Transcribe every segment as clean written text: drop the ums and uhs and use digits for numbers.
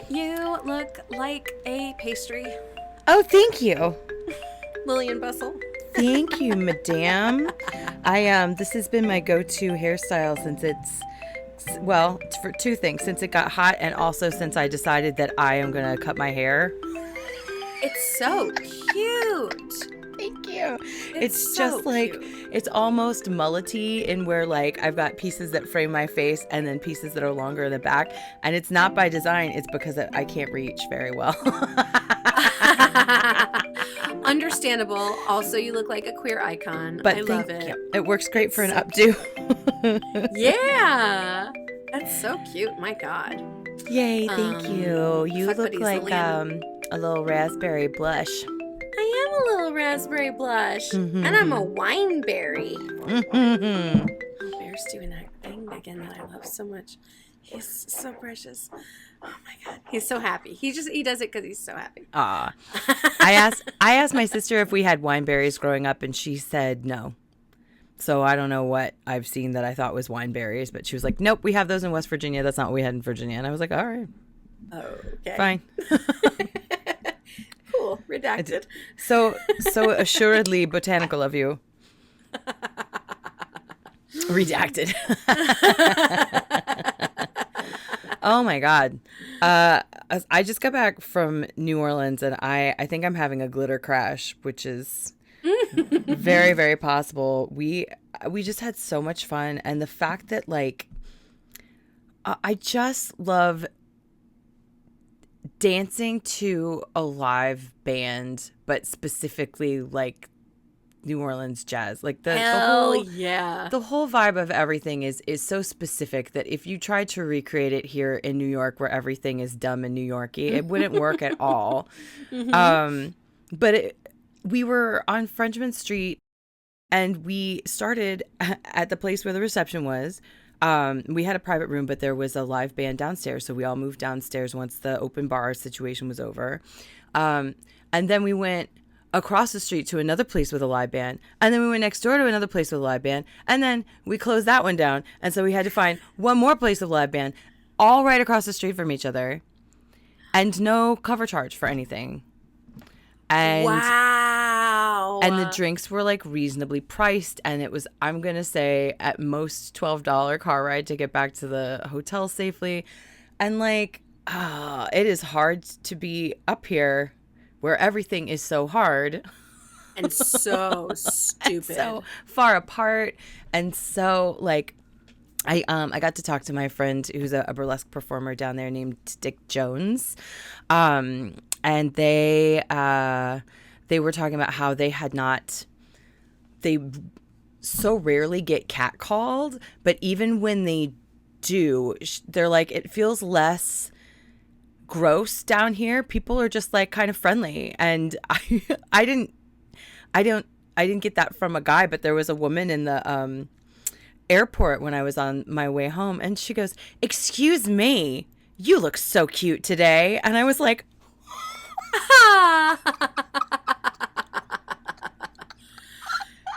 You look like a pastry. Oh, thank you. Lillian Bustle. Thank you, madame. This has been my go-to hairstyle since for two things. Since it got hot and also since I decided that I am going to cut my hair. It's so cute. Thank you. It's so just like, cute. it's almost mullety in where like I've got pieces that frame my face and then pieces that are longer in the back. And it's not by design. It's because I can't reach very well. Understandable. Also, you look like a queer icon. But I love it. It works great for an updo. Yeah. That's so cute. My God. Yay, thank you. You look Fuckbuddies, like Lillian. a little raspberry blush. I am a little raspberry blush. And I'm a wineberry. Mm-hmm. Oh, Bear's doing that thing again that I love so much. He's so precious. Oh my God. He's so happy. He does it because he's so happy. Aw. I asked my sister if we had wineberries growing up, and she said no. So I don't know what I've seen that I thought was wineberries, but she was like, nope, we have those in West Virginia. That's not what we had in Virginia. And I was like, all right. Okay. Fine. Cool. Redacted. So assuredly botanical of you. Redacted. Oh my God. I just got back from New Orleans and I think I'm having a glitter crash, which is very, very possible. We just had so much fun. And the fact that like, I just love dancing to a live band, but specifically like New Orleans jazz. Like the whole vibe of everything is so specific that if you tried to recreate it here in New York where everything is dumb and New Yorky, it wouldn't work at all. But we were on Frenchman Street and we started at the place where the reception was. We had a private room, but there was a live band downstairs. So we all moved downstairs once the open bar situation was over. And then we went across the street to another place with a live band. And then we went next door to another place with a live band. And then we closed that one down. And so we had to find one more place with a live band, all right across the street from each other. And no cover charge for anything. And wow. And the drinks were like reasonably priced. And it was, I'm going to say, at most $12 car ride to get back to the hotel safely. And like, it is hard to be up here where everything is so hard. And so stupid. And so far apart. And so like, I got to talk to my friend who's a burlesque performer down there named Dick Jones. And they were talking about how they so rarely get catcalled, but even when they do, they're like, it feels less gross down here. People are just like kind of friendly. And I didn't get that from a guy, but there was a woman in the airport when I was on my way home, and she goes, "Excuse me, you look so cute today." And I was like,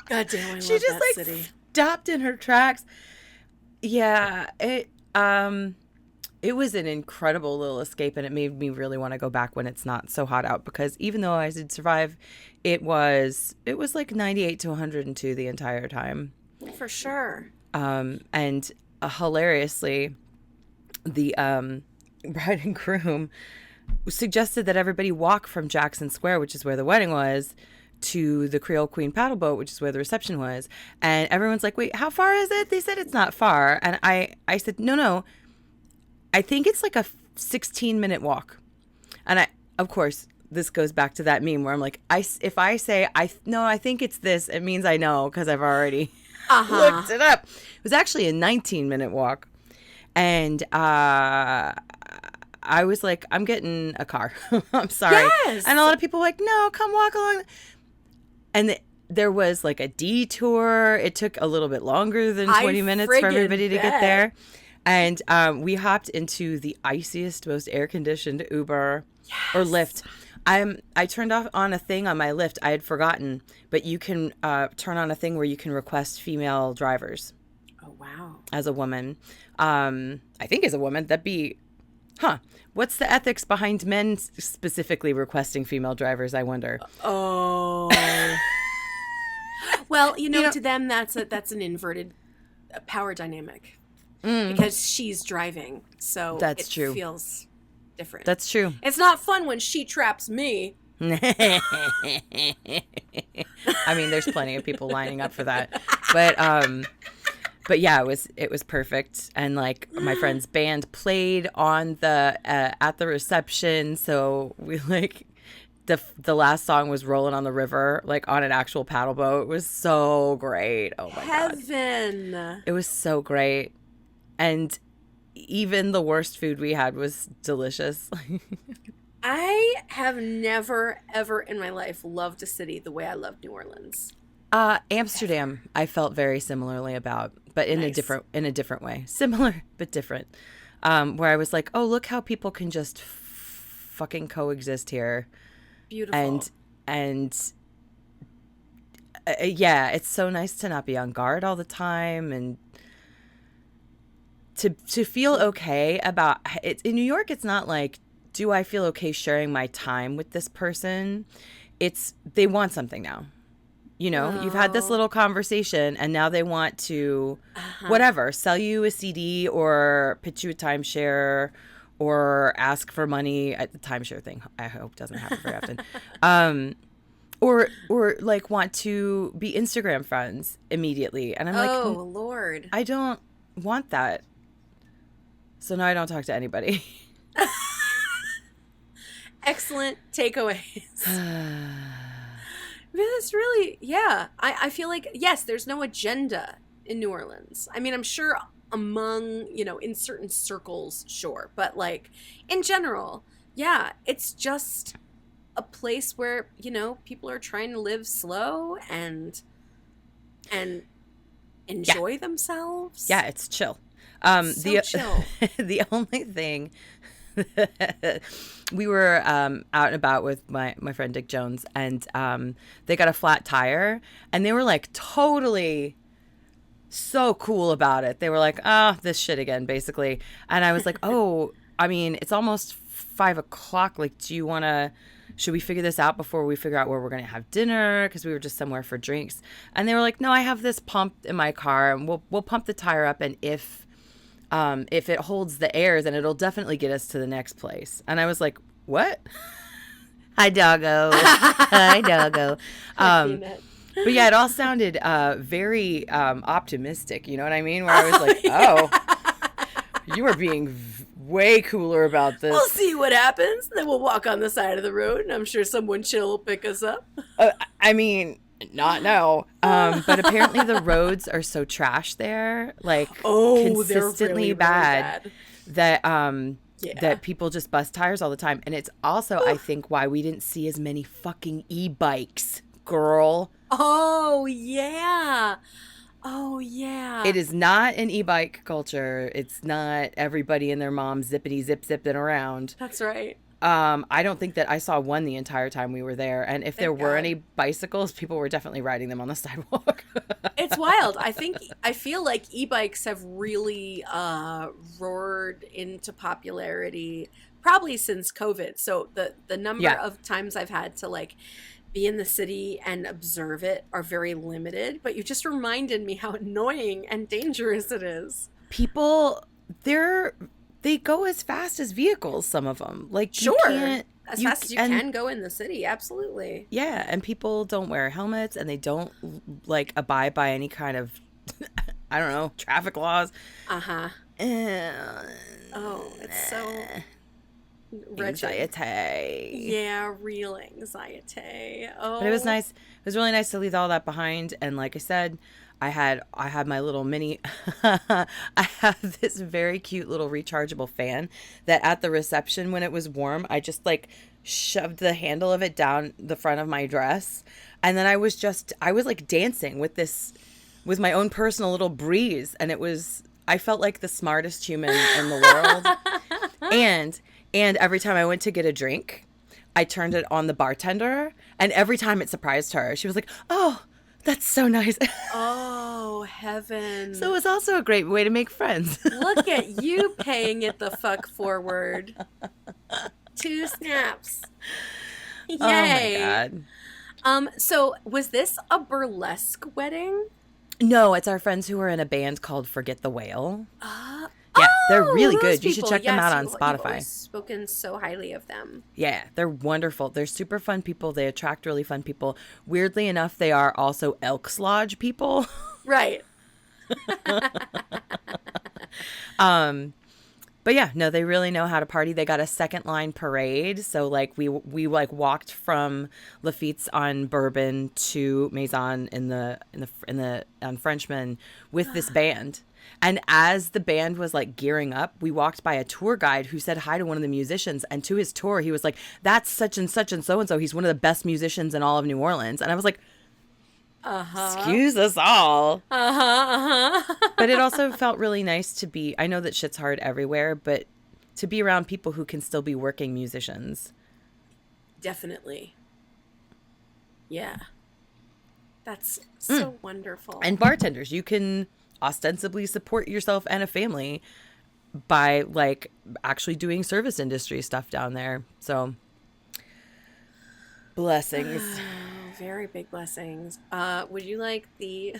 God damn, I love she just that like city. Stopped in her tracks. Yeah, it was an incredible little escape, and it made me really want to go back when it's not so hot out, because even though I did survive, it was like 98 to 102 the entire time. For sure. And hilariously, the bride and groom suggested that everybody walk from Jackson Square, which is where the wedding was, to the Creole Queen paddle boat, which is where the reception was. And everyone's like, wait, how far is it? They said it's not far. And I said, no, I think it's like a 16-minute walk. And of course, this goes back to that meme where I'm like, if I say, I think it's this, it means I know, because I've already looked it up. It was actually a 19-minute walk. And I was like, I'm getting a car. I'm sorry. Yes! And a lot of people were like, no, come walk along. And there was like a detour. It took a little bit longer than 20 minutes for everybody to get there. And we hopped into the iciest, most air-conditioned Uber or Lyft. I turned on a thing on my Lyft. I had forgotten, but you can turn on a thing where you can request female drivers. Oh, wow. As a woman. I think as a woman, that'd be Huh. What's the ethics behind men specifically requesting female drivers, I wonder? Oh. Well, to them, that's an inverted power dynamic. Because she's driving. So that's true. It feels different. That's true. It's not fun when she traps me. I mean, there's plenty of people lining up for that. But yeah, it was perfect. And like my friend's band played on the at the reception, so we like the last song was Rolling on the River, like on an actual paddle boat. It was so great. Oh my Heaven. God. It was so great. And even the worst food we had was delicious. I have never, ever in my life loved a city the way I love New Orleans. Amsterdam, I felt very similarly about, but in a different way. Similar, but different. Where I was like, oh, look how people can just fucking coexist here. Beautiful. And yeah, it's so nice to not be on guard all the time and to feel okay about it. In New York, it's not like, do I feel okay sharing my time with this person? It's they want something now. You've had this little conversation and now they want to whatever, sell you a CD or pitch you a timeshare or ask for money at the timeshare thing. I hope doesn't happen very often. Or like want to be Instagram friends immediately. And I'm like, oh, Lord. I don't want that. So now I don't talk to anybody. Excellent takeaways. It's really, yeah. I feel like, yes, there's no agenda in New Orleans. I mean, I'm sure among, in certain circles, sure. But like in general, yeah, it's just a place where, people are trying to live slow and enjoy themselves. Yeah, it's chill. Chill. The only thing we were out and about with my friend Dick Jones, and they got a flat tire, and they were like totally so cool about it. They were like, this shit again, basically. And I was like, oh, I mean, it's almost 5:00. Like, should we figure this out before we figure out where we're going to have dinner? Because we were just somewhere for drinks. And they were like, no, I have this pump in my car, and we'll pump the tire up, and if it holds the air, then it'll definitely get us to the next place. And I was like, what? Hi, doggo. Hi, doggo. But yeah, it all sounded very optimistic. You know what I mean? Where I was like, oh, you were being way cooler about this. We'll see what happens. Then we'll walk on the side of the road, and I'm sure someone chill will pick us up. I mean, not now. But apparently the roads are so trash there, like consistently really, bad, really bad. That people just bust tires all the time. And it's also, I think, why we didn't see as many fucking e-bikes, girl. Oh, yeah. Oh, yeah. It is not an e-bike culture. It's not everybody and their mom zipping around. That's right. I don't think that I saw one the entire time we were there. And if there were any bicycles, people were definitely riding them on the sidewalk. It's wild. I feel like e-bikes have really roared into popularity probably since COVID. So the number of times I've had to like be in the city and observe it are very limited. But you just reminded me how annoying and dangerous it is. People, they go as fast as vehicles, some of them. Like, sure. As fast as you can go in the city, absolutely. Yeah, and people don't wear helmets, and they don't, like, abide by any kind of, I don't know, traffic laws. Uh-huh. Oh, it's so wretched. Anxiety. Yeah, real anxiety. Oh. But it was nice. It was really nice to leave all that behind, and like I said, I had my little mini I have this very cute little rechargeable fan that at the reception when it was warm, I just like shoved the handle of it down the front of my dress. And then I was like dancing with my own personal little breeze. And I felt like the smartest human in the world. And every time I went to get a drink, I turned it on the bartender. And every time it surprised her. She was like, oh, That's so nice. Oh, heaven. So it's also a great way to make friends. Look at you paying it the fuck forward. 2 snaps. Yay. Oh my God. So was this a burlesque wedding? No, it's our friends who are in a band called Forget the Whale. Yeah, they're really good. You should check them out on Spotify. You've always spoken so highly of them. Yeah, they're wonderful. They're super fun people. They attract really fun people. Weirdly enough, they are also Elks Lodge people. Right. But yeah, no, they really know how to party. They got a second line parade. So like we like walked from Lafitte's on Bourbon to Maison on Frenchman with this band. And as the band was like gearing up, we walked by a tour guide who said hi to one of the musicians. And to his tour, he was like, "That's such and such and so. He's one of the best musicians in all of New Orleans." And I was like, excuse us all. But it also felt really nice to be, I know that shit's hard everywhere, but to be around people who can still be working musicians. Definitely. Yeah. That's so wonderful. And bartenders, you can ostensibly support yourself and a family by like actually doing service industry stuff down there. So blessings. Very big blessings. Would you like the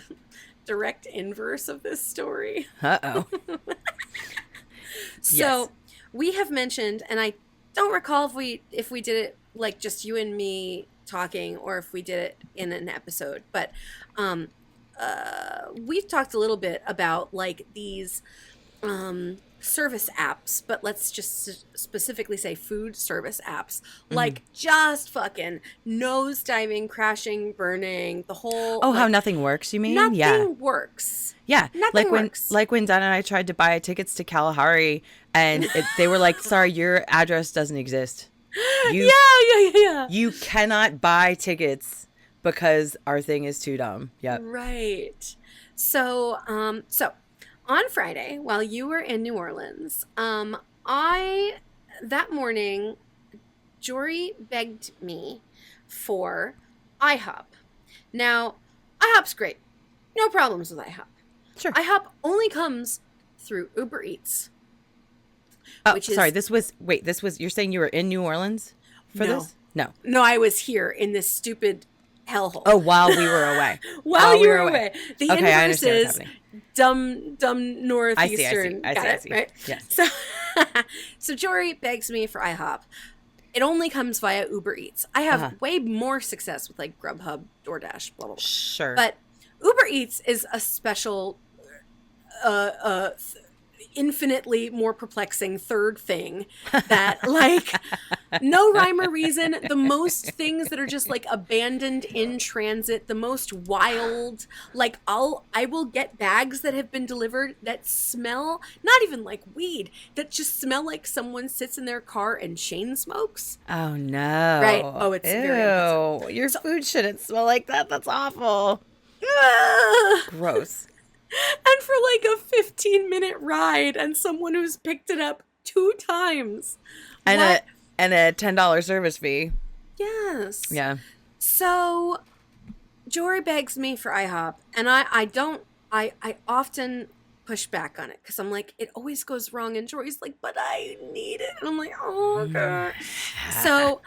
direct inverse of this story? Uh-oh. So we have mentioned, and I don't recall if we did it like just you and me talking or if we did it in an episode, but we've talked a little bit about like these service apps, but let's just specifically say food service apps, like just fucking nose diving, crashing, burning, the whole. Oh, like, how nothing works, you mean? Nothing works. Yeah. Nothing works. Like when Donna and I tried to buy tickets to Kalahari and they were like, sorry, your address doesn't exist. Yeah. You cannot buy tickets because our thing is too dumb. Yep. Right. So on Friday, while you were in New Orleans, that morning, Jory begged me for IHOP. Now, IHOP's great. No problems with IHOP. Sure. IHOP only comes through Uber Eats. Oh, sorry. You're saying you were in New Orleans for this? No. No, I was here in this stupid hellhole. Oh, while we were away. while you were away. The okay, inverse is dumb northeastern. I see. Right? Yes. So Jory begs me for IHOP. It only comes via Uber Eats. I have way more success with like Grubhub, DoorDash, blah, blah, blah. Sure. But Uber Eats is a special, infinitely more perplexing third thing that like no rhyme or reason, the most things that are just like abandoned in transit, the most wild, like I will get bags that have been delivered that smell not even like weed, that just smell like someone sits in their car and chain smokes. Oh no. Right. Oh, it's very offensive. Your food shouldn't smell like that. That's awful. Gross. And for like a 15-minute ride and someone who's picked it up 2 times. And a $10 service fee. Yes. Yeah. So Jory begs me for IHOP and I often push back on it because I'm like, it always goes wrong. And Jory's like, but I need it. And I'm like, oh God. So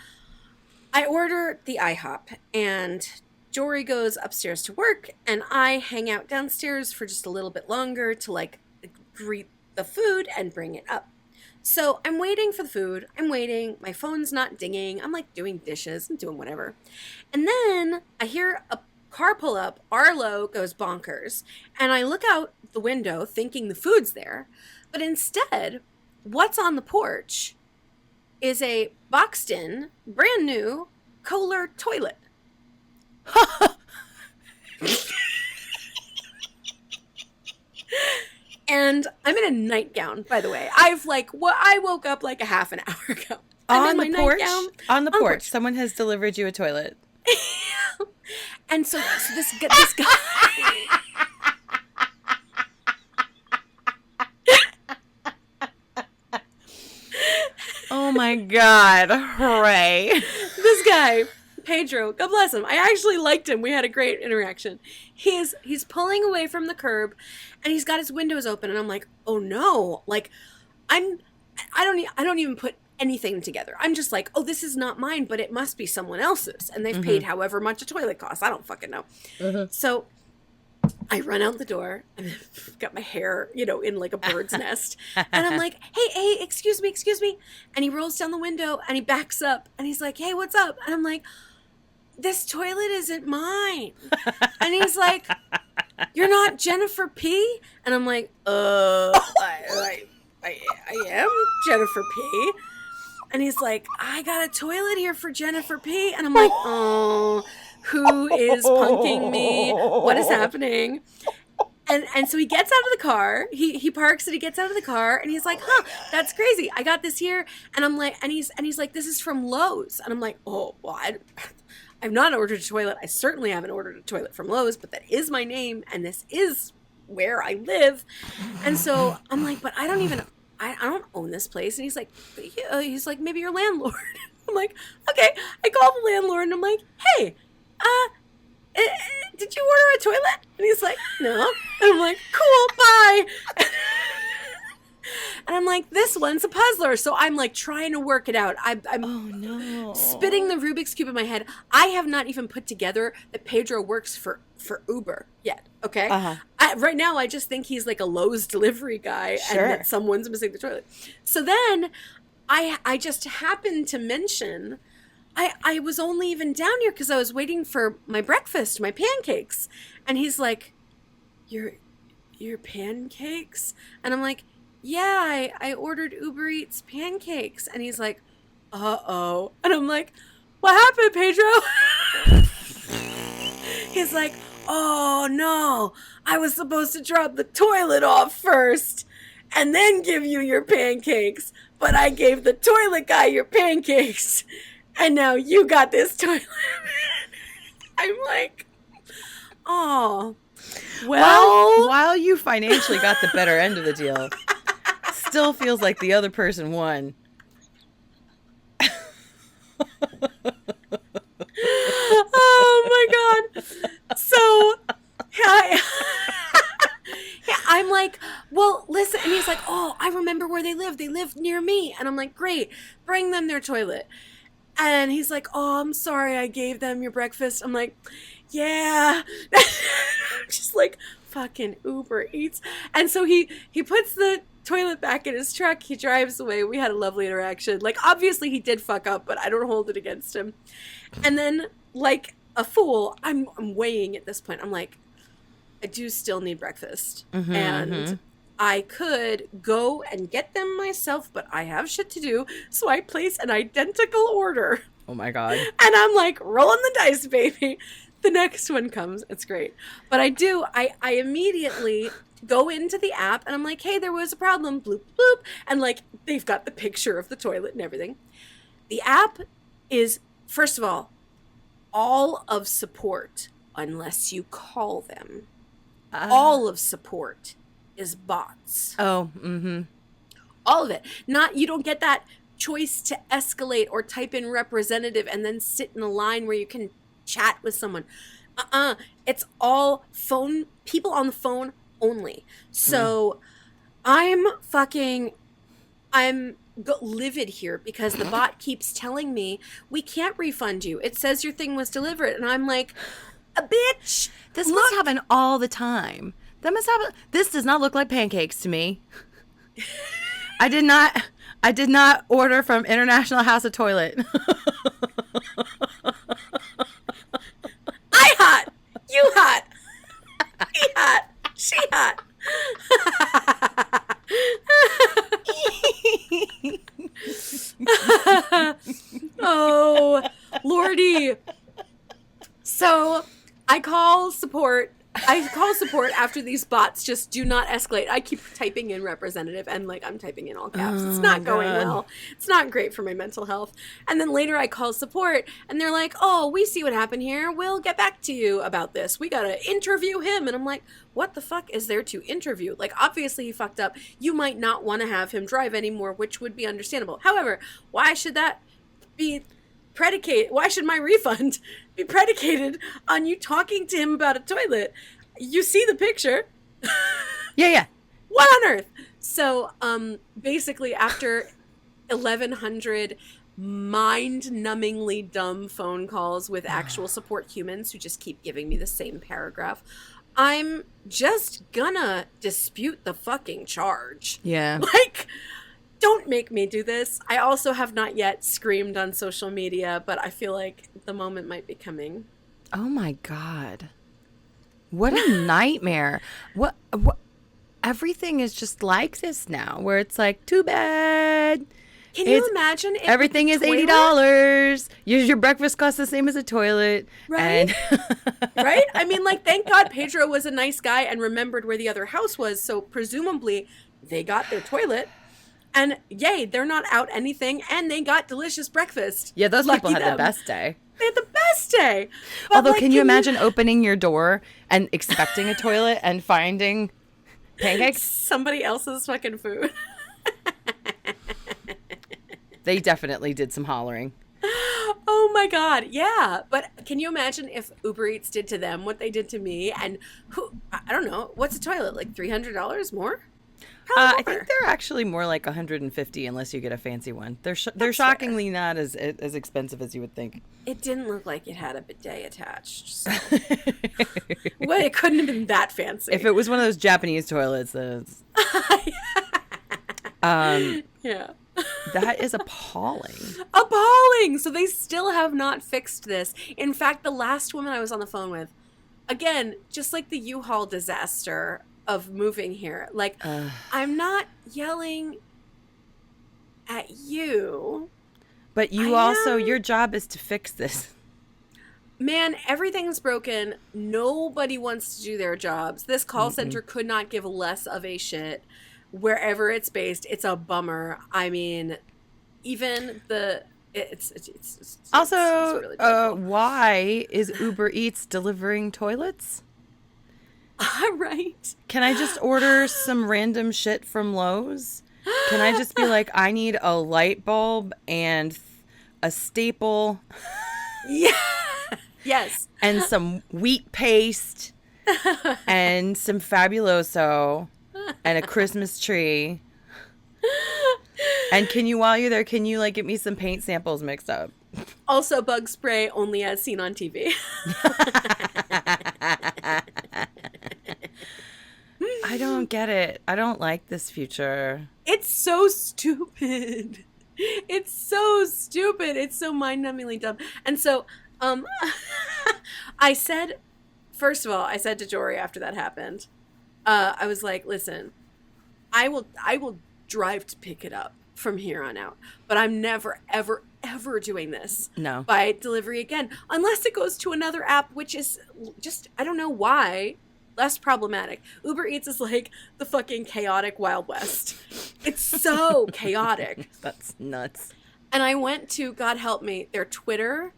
I order the IHOP and Jory goes upstairs to work, and I hang out downstairs for just a little bit longer to like greet the food and bring it up. So I'm waiting for the food. I'm waiting. My phone's not dinging. I'm like doing dishes and doing whatever. And then I hear a car pull up. Arlo goes bonkers. And I look out the window thinking the food's there. But instead, what's on the porch is a boxed in, brand new Kohler toilet. And I'm in a nightgown, by the way. I woke up like a half an hour ago. On the porch? On the porch. Someone has delivered you a toilet. And so this guy oh my God, hooray. This guy Pedro, God bless him. I actually liked him. We had a great interaction. He's pulling away from the curb, and he's got his windows open, and I'm like, oh no, like I don't even put anything together. I'm just like, oh, this is not mine, but it must be someone else's, and they've paid however much a toilet costs. I don't fucking know. So I run out the door and I've got my hair, in like a bird's nest. And I'm like, hey, excuse me. And he rolls down the window and he backs up and he's like, hey, what's up? And I'm like, this toilet isn't mine. And he's like, you're not Jennifer P? And I'm like, I am Jennifer P. And he's like, I got a toilet here for Jennifer P. And I'm like, oh, who is punking me? What is happening? And so he gets out of the car. He parks and he gets out of the car and he's like, huh, that's crazy. I got this here. And I'm like, and he's like, this is from Lowe's. And I'm like, oh, well, I've not ordered a toilet. I certainly haven't ordered a toilet from Lowe's, but that is my name and this is where I live. And so I'm like, but I don't own this place. And he's like, maybe your landlord. I'm like, okay. I call the landlord and I'm like, hey, did you order a toilet? And he's like, no. And I'm like, cool, bye. And I'm like, this one's a puzzler. So I'm like trying to work it out. I'm oh no, spitting the Rubik's Cube in my head. I have not even put together that Pedro works for Uber yet. Okay. Right now, I just think he's like a Lowe's delivery guy and that someone's missing the toilet. So then I just happened to mention I was only even down here because I was waiting for my breakfast, my pancakes. And he's like, your pancakes? And I'm like, yeah, I ordered Uber Eats pancakes. And he's like, uh-oh. And I'm like, what happened, Pedro? He's like, oh, no. I was supposed to drop the toilet off first and then give you your pancakes. But I gave the toilet guy your pancakes. And now you got this toilet. I'm like, oh, well. While you financially got the better end of the deal, still feels like the other person won. Oh my God. So I'm like, well, listen. And he's like, oh, I remember where they live. They live near me. And I'm like, great. Bring them their toilet. And he's like, oh, I'm sorry I gave them your breakfast. I'm like, yeah. Just like, fucking Uber Eats. And so he puts the toilet back in his truck. He drives away. We had a lovely interaction. Like, obviously he did fuck up, but I don't hold it against him. And then, like a fool, I'm weighing at this point. I'm like, I do still need breakfast. And I could go and get them myself, but I have shit to do. So I place an identical order. Oh my God. And I'm like, rolling the dice, baby. The next one comes. It's great. But I immediately go into the app and I'm like, hey, there was a problem. Bloop, bloop. And like, they've got the picture of the toilet and everything. The app is, first of all of support, unless you call them. All of support is bots. Oh, all of it. You don't get that choice to escalate or type in representative and then sit in a line where you can chat with someone. It's all phone, people on the phone only. So I'm livid here because the bot keeps telling me we can't refund you. It says your thing was delivered. And I'm like, a bitch. This must happen all the time. That must happen. This does not look like pancakes to me. I did not order from International House of Toilet. I hot. You hot. He hot. She hot. Oh, Lordy. So I call support after these bots just do not escalate. I keep typing in representative and like I'm typing in all caps. It's not going well. It's not great for my mental health. And then later I call support and they're like, oh, we see what happened here. We'll get back to you about this. We got to interview him. And I'm like, what the fuck is there to interview? Like, obviously he fucked up. You might not want to have him drive anymore, which would be understandable. However, why should that be why should my refund be predicated on you talking to him about a toilet? You see the picture. Yeah. What on earth? So, basically after 1,100 mind-numbingly dumb phone calls with actual support humans who just keep giving me the same paragraph, I'm just gonna dispute the fucking charge. Yeah. Like, don't make me do this. I also have not yet screamed on social media, but I feel like the moment might be coming. Oh my God. What a nightmare. What everything is just like this now, where it's like, too bad. Can you imagine if everything is $80? Your breakfast costs the same as a toilet. Right? Right? I mean, like, thank God Pedro was a nice guy and remembered where the other house was, so presumably they got their toilet. And yay, they're not out anything, and they got delicious breakfast. Yeah, those people had the best day. They had the best day. But although, like, can you imagine opening your door and expecting a toilet and finding pancakes? Somebody else's fucking food. They definitely did some hollering. Oh my God, yeah. But can you imagine if Uber Eats did to them what they did to me? And I don't know, what's a toilet? Like $300 more? I think they're actually more like $150 unless you get a fancy one. They're shockingly not as expensive as you would think. It didn't look like it had a bidet attached. So. Well, it couldn't have been that fancy. If it was one of those Japanese toilets, then it's... yeah. That is appalling. Appalling! So they still have not fixed this. In fact, the last woman I was on the phone with, again, just like the U-Haul disaster of moving here, like, I'm not at you. But your job is to fix this. Man, everything's broken. Nobody wants to do their jobs. This call center could not give less of a shit. Wherever it's based, it's a bummer. I mean, even it's really why is Uber Eats delivering toilets? Right. Can I just order some random shit from Lowe's? Can I just be like, I need a light bulb and a staple? Yeah. Yes. And some wheat paste and some Fabuloso and a Christmas tree. And while you're there, can you like get me some paint samples mixed up? Also bug spray only as seen on TV. I don't get it. I don't like this future. It's so stupid. It's so stupid. It's so mind-numbingly dumb. And so, I said to Jory after that happened, I was like, listen, I will drive to pick it up from here on out, but I'm never, ever, ever doing this by delivery again, unless it goes to another app, which is just, I don't know why, less problematic. Uber Eats is like the fucking chaotic Wild West. It's so chaotic. That's nuts. And I went to, God help me, their Twitter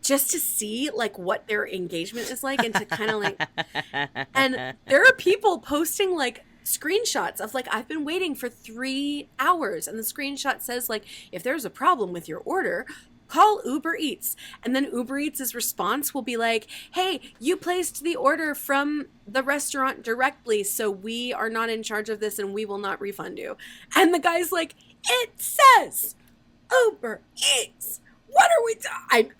just to see like what their engagement is like and to kind of like, and there are people posting like screenshots of like, I've been waiting for 3 hours. And the screenshot says like, if there's a problem with your order, call Uber Eats. And then Uber Eats' response will be like, hey, you placed the order from the restaurant directly, so we are not in charge of this and we will not refund you. And the guy's like, it says Uber Eats. What are we doing?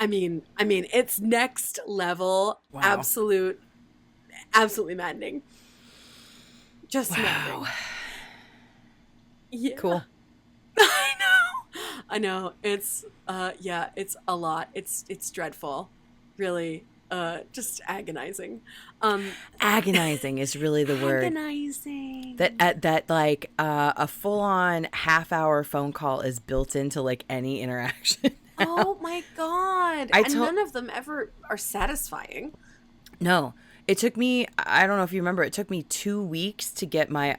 I mean, it's next level. Wow. Absolutely maddening. Just maddening. Yeah. Cool. I know. It's it's a lot. It's dreadful. Really, just agonizing. Agonizing is really the word. Agonizing. That like a full-on half-hour phone call is built into like any interaction. Oh my God. None of them ever are satisfying. No. It took me, I don't know if you remember, it took me 2 weeks to get my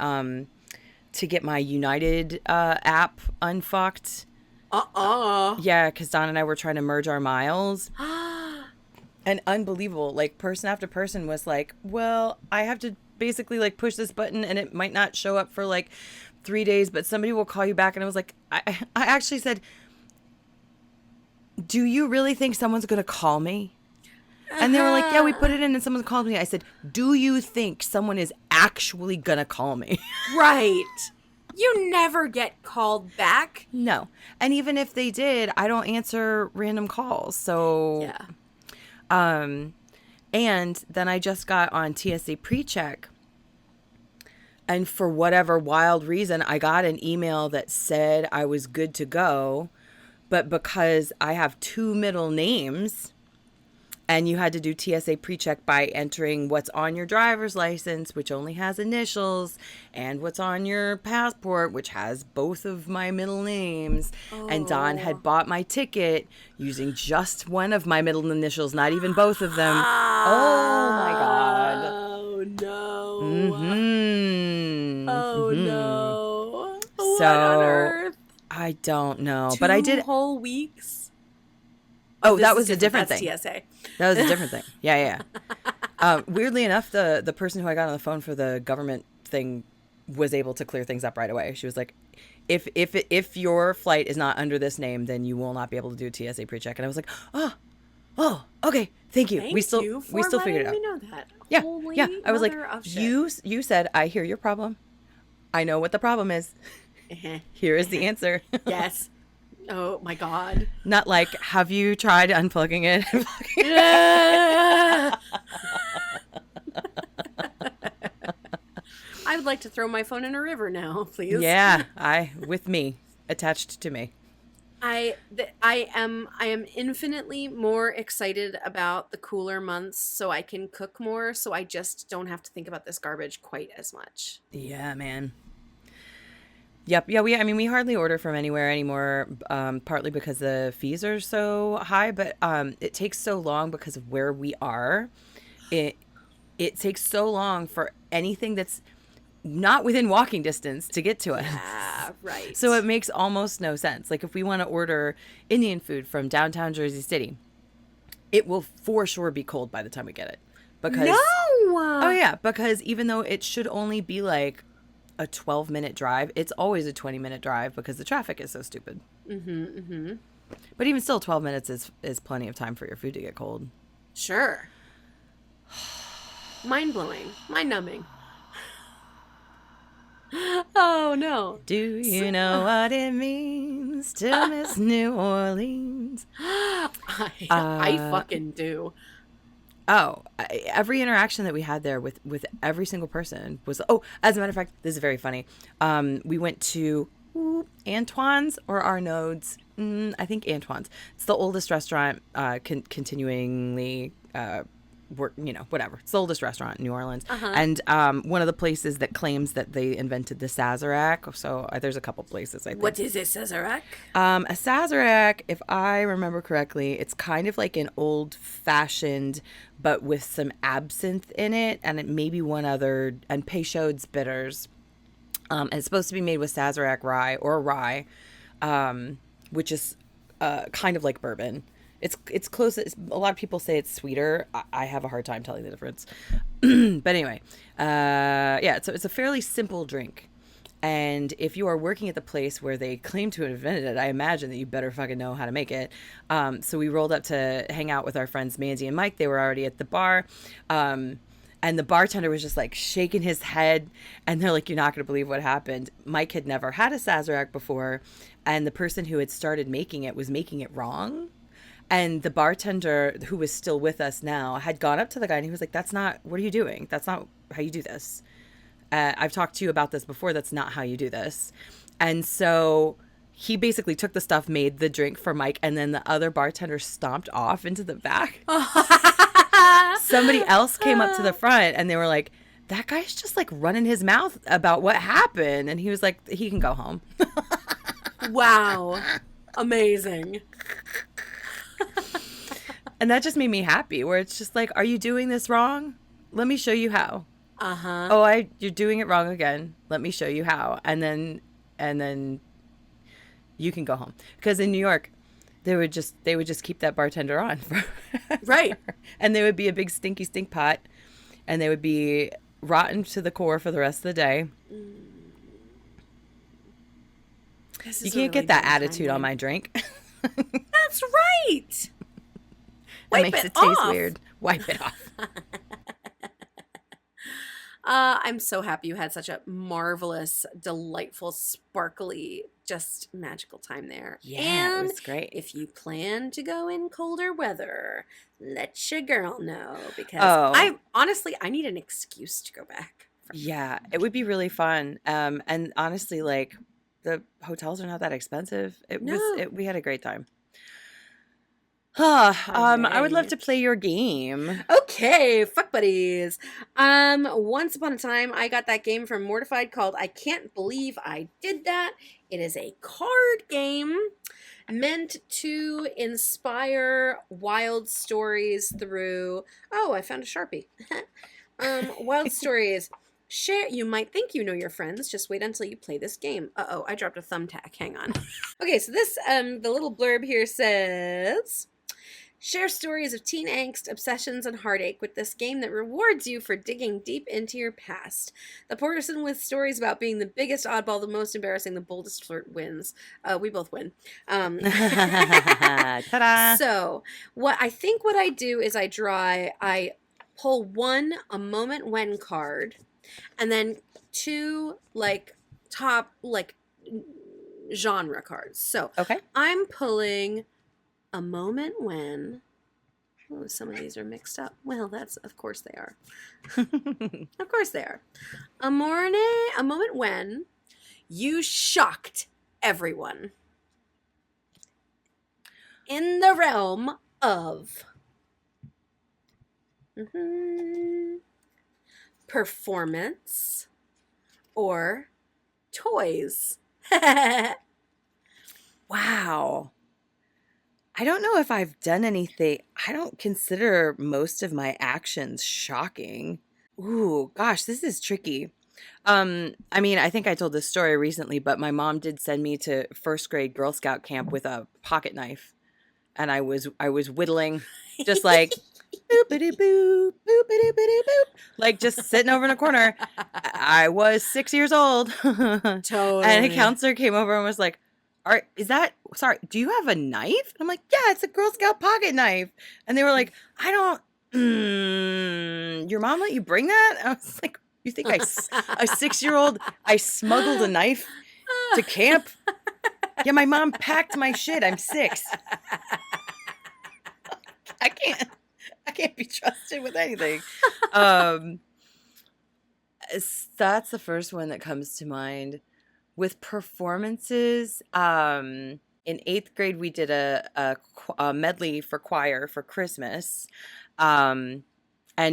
United app unfucked. Yeah, because Don and I were trying to merge our miles. And unbelievable. Like, person after person was like, well, I have to basically like push this button and it might not show up for like 3 days, but somebody will call you back. And I was like, I actually said, do you really think someone's going to call me? And they were like, yeah, we put it in and someone called me. I said, do you think someone is actually going to call me? Right. You never get called back. No. And even if they did, I don't answer random calls. So, yeah. And then I just got on TSA PreCheck. And for whatever wild reason, I got an email that said I was good to go. But because I have 2 middle names, and you had to do TSA PreCheck by entering what's on your driver's license, which only has initials, and what's on your passport, which has both of my middle names. Oh. And Don had bought my ticket using just one of my middle initials, not even both of them. Oh, my God. Oh, no. Mm-hmm. Oh, mm-hmm. no. So, what on earth? I don't know. 2 but I did whole weeks? Oh, that was a different thing. TSA. That was a different thing. Yeah. Weirdly enough, the person who I got on the phone for the government thing was able to clear things up right away. She was like, if your flight is not under this name, then you will not be able to do a TSA PreCheck. And I was like, oh, okay, thank you. We still figured it out. We know that. Yeah, Holy yeah. I was like, shit. you said, I hear your problem. I know what the problem is. Here is the answer. Yes. Oh my God. Not like, have you tried unplugging it? I would like to throw my phone in a river now, please. Yeah, with me, attached to me. I am infinitely more excited about the cooler months so I can cook more, so I just don't have to think about this garbage quite as much. Yeah, man. Yep. Yeah, we hardly order from anywhere anymore, partly because the fees are so high, but it takes so long because of where we are. It takes so long for anything that's not within walking distance to get to us. Yeah, right. So it makes almost no sense. Like if we want to order Indian food from downtown Jersey City, it will for sure be cold by the time we get it. Because Oh yeah, because even though it should only be like a 12-minute drive, it's always a 20-minute drive because the traffic is so stupid. But even still, 12 minutes is plenty of time for your food to get cold. Sure. Mind-blowing. Mind-numbing. Oh, no. Do you know what it means to miss New Orleans? I fucking do. Every interaction that we had there with every single person was, as a matter of fact, this is very funny. We went to Antoine's or Arnaud's. I think Antoine's. It's the oldest restaurant, continuingly, whatever. It's the oldest restaurant in New Orleans. And one of the places that claims that they invented the Sazerac. So there's a couple places, I think. What is a Sazerac? A Sazerac, if I remember correctly, it's kind of like an old-fashioned, but with some absinthe in it, and it maybe one other, and Peychaud's bitters. And it's supposed to be made with Sazerac rye, which is kind of like bourbon. It's close. A lot of people say it's sweeter. I have a hard time telling the difference. But anyway, it's a fairly simple drink. And if you are working at the place where they claim to have invented it, I imagine that you better fucking know how to make it. So we rolled up to hang out with our friends Mandy and Mike. They were already at the bar. And the bartender was just like shaking his head. And they're like, you're not going to believe what happened. Mike had never had a Sazerac before. And the person who had started making it was making it wrong. And the bartender, who was still with us now, had gone up to the guy and he was like, what are you doing? That's not how you do this. I've talked to you about this before. That's not how you do this. And so he basically took the stuff, made the drink for Mike, and then the other bartender stomped off into the back. Somebody else came up to the front and they were like, that guy's just like running his mouth about what happened. And he was like, he can go home. Wow. Amazing. And that just made me happy, where it's just like, are you doing this wrong? Let me show you how. You're doing it wrong again. Let me show you how. And then you can go home. Because in New York, they would just keep that bartender on. Right. And they would be a big stinky stink pot. And they would be rotten to the core for the rest of the day. You can't get that attitude on my drink. That's right. That makes it taste weird. Wipe it off. I'm so happy you had such a marvelous, delightful, sparkly, just magical time there. Yeah, and it was great. If you plan to go in colder weather, let your girl know, because I need an excuse to go back. Yeah, it would be really fun. And honestly, like, the hotels are not that expensive. We had a great time. I would love to play your game. Okay, Fuckbuddies. Once upon a time, I got that game from Mortified called I Can't Believe I Did That. It is a card game meant to inspire wild stories through... Oh, I found a Sharpie. Wild stories. You might think you know your friends. Just wait until you play this game. Uh-oh, I dropped a thumbtack. Hang on. Okay, so this, the little blurb here says... Share stories of teen angst, obsessions, and heartache with this game that rewards you for digging deep into your past. The person with stories about being the biggest oddball, the most embarrassing, the boldest flirt wins. We both win. Ta-da! So, what I do is I pull a moment when card, and then two, top, genre cards. So, okay. I'm pulling... a moment when... Oh, some of these are mixed up. Well, of course they are. Of course they are. A moment when you shocked everyone. In the realm of... performance or toys. Wow. I don't know if I've done anything. I don't consider most of my actions shocking. Ooh, gosh, this is tricky. I mean, I think I told this story recently, but my mom did send me to first grade Girl Scout camp with a pocket knife. And I was whittling, just like boopity boop, boopity boop, boop, like just sitting over in a corner. I was 6 years old. Totally. And a counselor came over and was like, sorry, do you have a knife? And I'm like, yeah, it's a Girl Scout pocket knife. And they were like, your mom let you bring that? I was like, you think a 6-year-old, I smuggled a knife to camp? Yeah, my mom packed my shit. I'm 6. I can't be trusted with anything. That's the first one that comes to mind. With performances, in 8th grade, we did a medley for choir for Christmas. And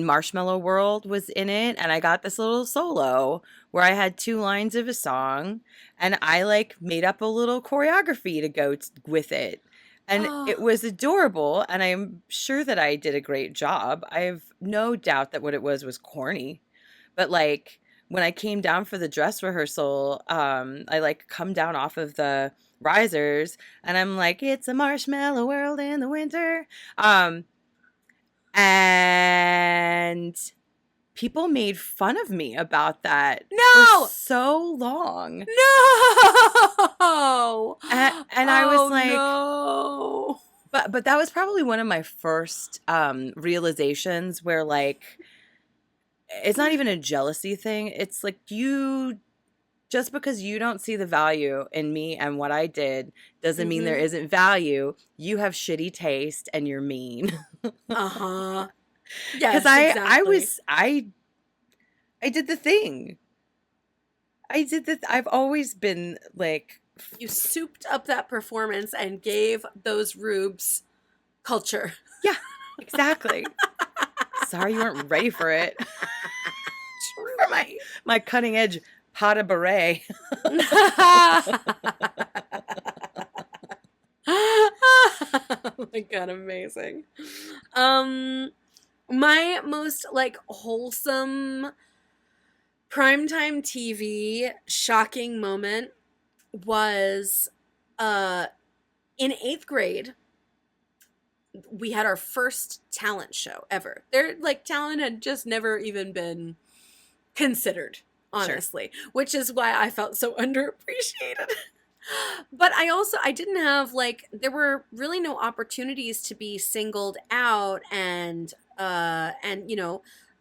Marshmallow World was in it. And I got this little solo where I had 2 lines of a song. And I made up a little choreography to go with it. And it was adorable. And I'm sure that I did a great job. I have no doubt that what it was corny. But when I came down for the dress rehearsal, I come down off of the risers and I'm like, it's a marshmallow world in the winter. And people made fun of me about that for so long. No. And I was like, no. But that was probably one of my first realizations where it's not even a jealousy thing. It's just because you don't see the value in me and what I did doesn't mean there isn't value. You have shitty taste and you're mean. Uh-huh. Yes, exactly. I did the thing. I've always been you souped up that performance and gave those rubes culture. Yeah, exactly. Sorry you weren't ready for it. For my cutting edge pas beret. Oh my god, amazing. My most wholesome primetime TV shocking moment was in 8th grade. We had our first talent show ever. Talent had just never even been considered, honestly, which is why I felt so underappreciated. but I didn't have like, there were really no opportunities to be singled out and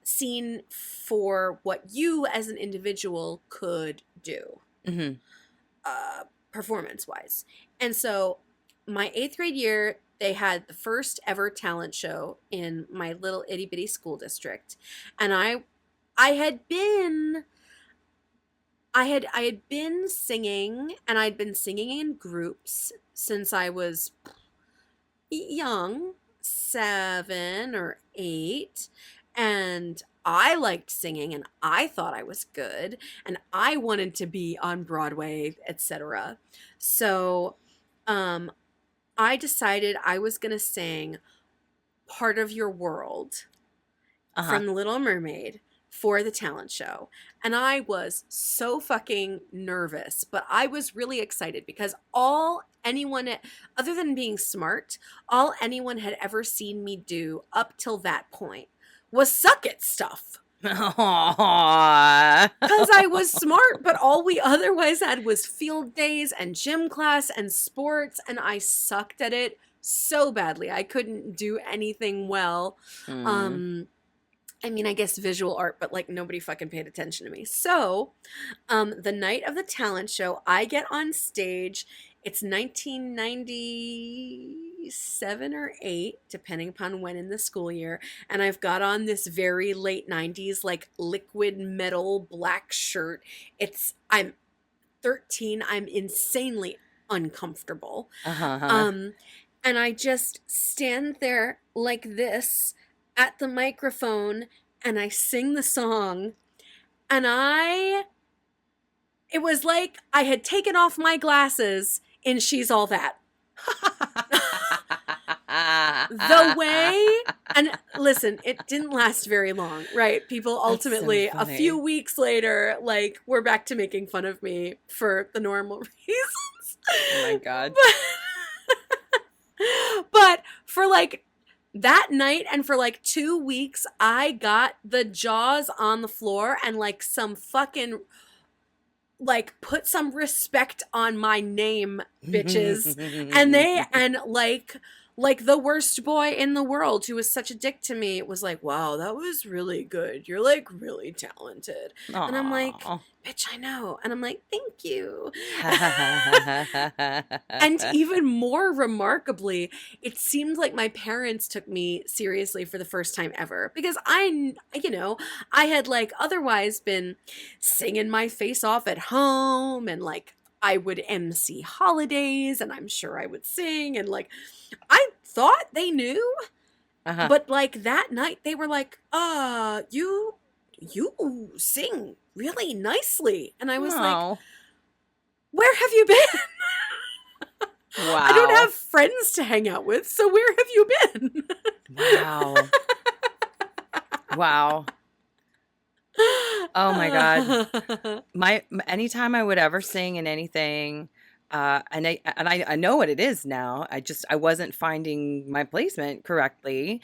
seen for what you as an individual could do, Mm-hmm. performance wise. And so my 8th grade year, they had the first ever talent show in my little itty bitty school district. And I had been I had been singing, and I'd been singing in groups since I was young, 7 or 8, and I liked singing and I thought I was good and I wanted to be on Broadway, etc. So, um I decided I was going to sing Part of Your World Uh-huh. from The Little Mermaid for the talent show. And I was so fucking nervous, but I was really excited because all anyone, other than being smart, all anyone had ever seen me do up till that point was suck at stuff. Aww. Because I was smart, but all we otherwise had was field days and gym class and sports, and I sucked at it so badly. I couldn't do anything well. Mm. I mean, I guess visual art, but like nobody fucking paid attention to me. So, the night of the talent show, I get on stage. It's 1997 or 8, depending upon when in the school year. And I've got on this very late 90s, like liquid metal black shirt. I'm 13. I'm insanely uncomfortable. Uh-huh. And I just stand there like this at the microphone and I sing the song, and it was like I had taken off my glasses in She's All That. The way, and listen, it didn't last very long, right? People ultimately, so a few weeks later, like, were back to making fun of me for the normal reasons. Oh my God. But for like that night and for like 2 weeks, I got the jaws on the floor and like some fucking, like, put some respect on my name, bitches. and like the worst boy in the world who was such a dick to me was like, wow, that was really good. You're like really talented. Aww. And I'm like, bitch, I know. And I'm like, thank you. And even more remarkably, it seemed like my parents took me seriously for the first time ever, because I had like otherwise been singing my face off at home, and like I would MC holidays and I'm sure I would sing, and like I thought they knew. Uh-huh. But like that night they were like, you sing really nicely. And I was like, where have you been? Wow. I don't have friends to hang out with, so where have you been? Wow. Oh my God. Anytime I would ever sing in anything, and I know what it is now. I wasn't finding my placement correctly.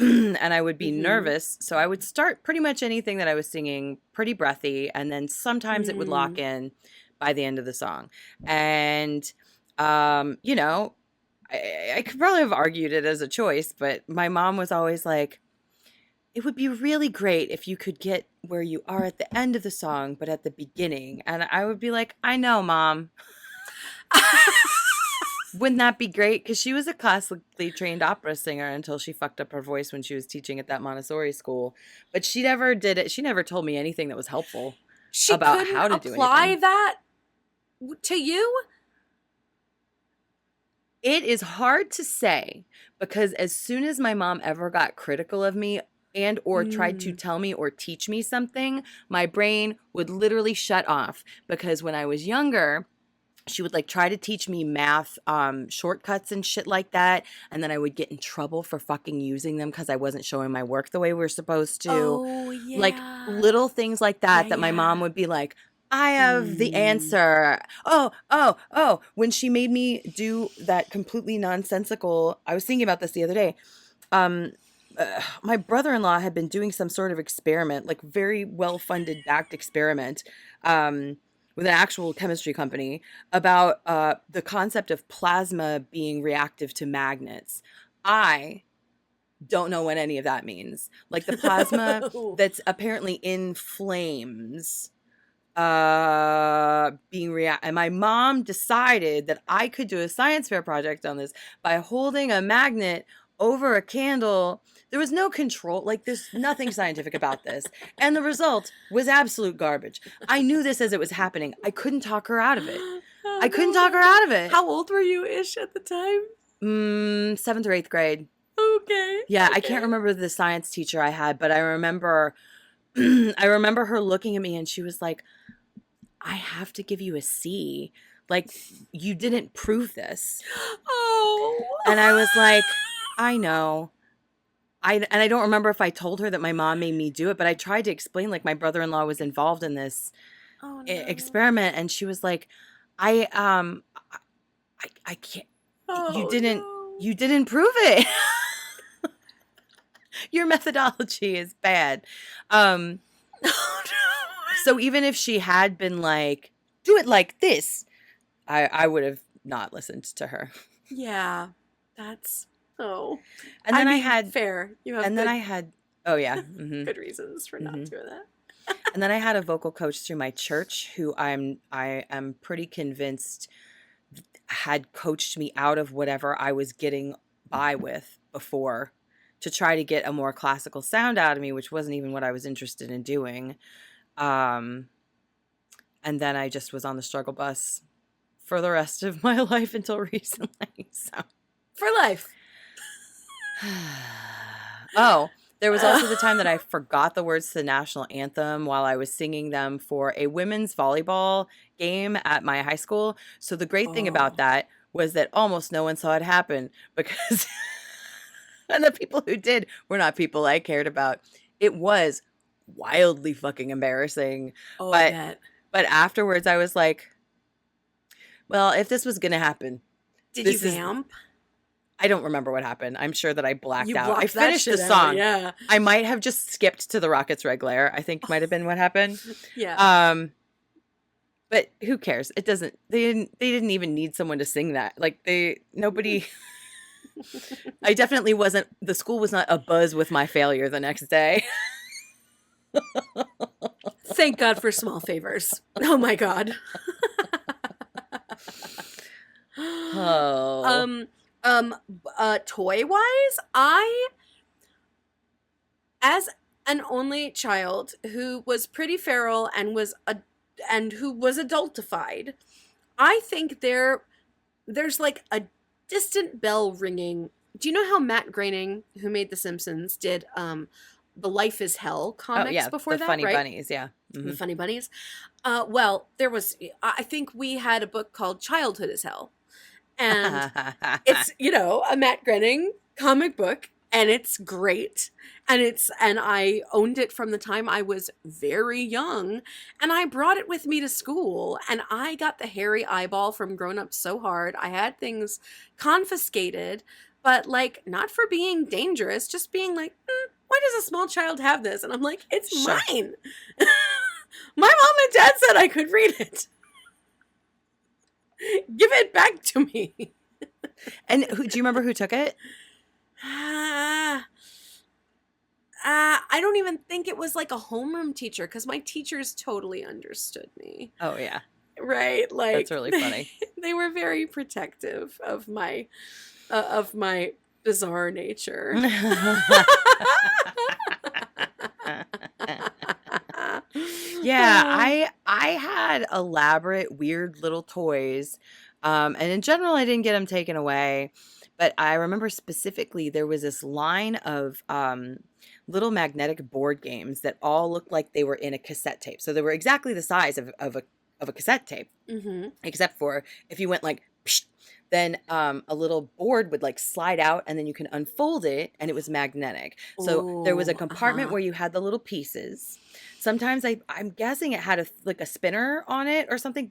And I would be nervous. So I would start pretty much anything that I was singing pretty breathy, and then sometimes it would lock in by the end of the song. And I could probably have argued it as a choice, but my mom was always like, it would be really great if you could get where you are at the end of the song, but at the beginning. And I would be like, I know, Mom. Wouldn't that be great? Because she was a classically trained opera singer until she fucked up her voice when she was teaching at that Montessori school. But she never did it. She never told me anything that was helpful about how to do anything. Apply that to you? It is hard to say, because as soon as my mom ever got critical of me and or tried to tell me or teach me something, my brain would literally shut off. Because when I was younger, she would like try to teach me math shortcuts and shit like that, and then I would get in trouble for fucking using them because I wasn't showing my work the way we were supposed to. Oh, yeah. Like little things like that that my mom would be like, I have the answer. Oh. When she made me do that completely nonsensical, I was thinking about this the other day. My brother-in-law had been doing some sort of experiment, like very well-funded, backed experiment, with an actual chemistry company about the concept of plasma being reactive to magnets. I don't know what any of that means. Like the plasma that's apparently in flames and my mom decided that I could do a science fair project on this by holding a magnet over a candle. There was no control, like there's nothing scientific about this, and the result was absolute garbage. I knew this as it was happening. I couldn't talk her out of it. I couldn't talk her out of it. How old were you ish at the time? 7th or 8th grade. Okay. Yeah, okay. I can't remember the science teacher I had, but I remember her looking at me and she was like, I have to give you a C. Like, you didn't prove this. Oh. And I was like, I know. I don't remember if I told her that my mom made me do it, but I tried to explain, like, my brother-in-law was involved in this experiment, and she was like, I can't. You didn't prove it. Your methodology is bad. So even if she had been like, do it like this, I would have not listened to her. Yeah, that's And then I had fair. You have then I had good reasons for not doing that. And then I had a vocal coach through my church who I am pretty convinced had coached me out of whatever I was getting by with before to try to get a more classical sound out of me, which wasn't even what I was interested in doing. And then I just was on the struggle bus for the rest of my life until recently. So for life. Oh, there was also the time that I forgot the words to the national anthem while I was singing them for a women's volleyball game at my high school. So the great thing about that was that almost no one saw it happen because and the people who did were not people I cared about. It was wildly fucking embarrassing. But afterwards I was like, well, if this was going to happen. Did you vamp? I don't remember what happened. I'm sure that I blacked out. I finished the song. Yeah. I might have just skipped to the Rockets Red Glare. I think might have been what happened. Yeah. But who cares? It doesn't. They didn't even need someone to sing that. Like nobody. I definitely wasn't. The school was not abuzz with my failure the next day. Thank God for small favors. Oh my God. Toy wise, as an only child who was pretty feral and who was adultified, I think there's like a distant bell ringing. Do you know how Matt Groening, who made The Simpsons, did the Life is Hell comics before that, Funny right? Bunnies, yeah. Mm-hmm. The Funny Bunnies. Well, I think we had a book called Childhood is Hell. And it's, a Matt Groening comic book, and it's great. And I owned it from the time I was very young, and I brought it with me to school, and I got the hairy eyeball from Grown Up so hard. I had things confiscated, but like not for being dangerous, just being like, why does a small child have this? And I'm like, it's mine. My mom and dad said I could read it. Give it back to me. And do you remember who took it? I don't even think it was like a homeroom teacher, because my teachers totally understood me. Oh yeah, right. Like that's really funny. They were very protective of my bizarre nature. Yeah, I had elaborate, weird little toys, and in general, I didn't get them taken away. But I remember specifically there was this line of little magnetic board games that all looked like they were in a cassette tape. So they were exactly the size of a cassette tape, except for if you went like, psh, then a little board would like slide out, and then you can unfold it, and it was magnetic. So there was a compartment where you had the little pieces. Sometimes I'm guessing it had a spinner on it or something.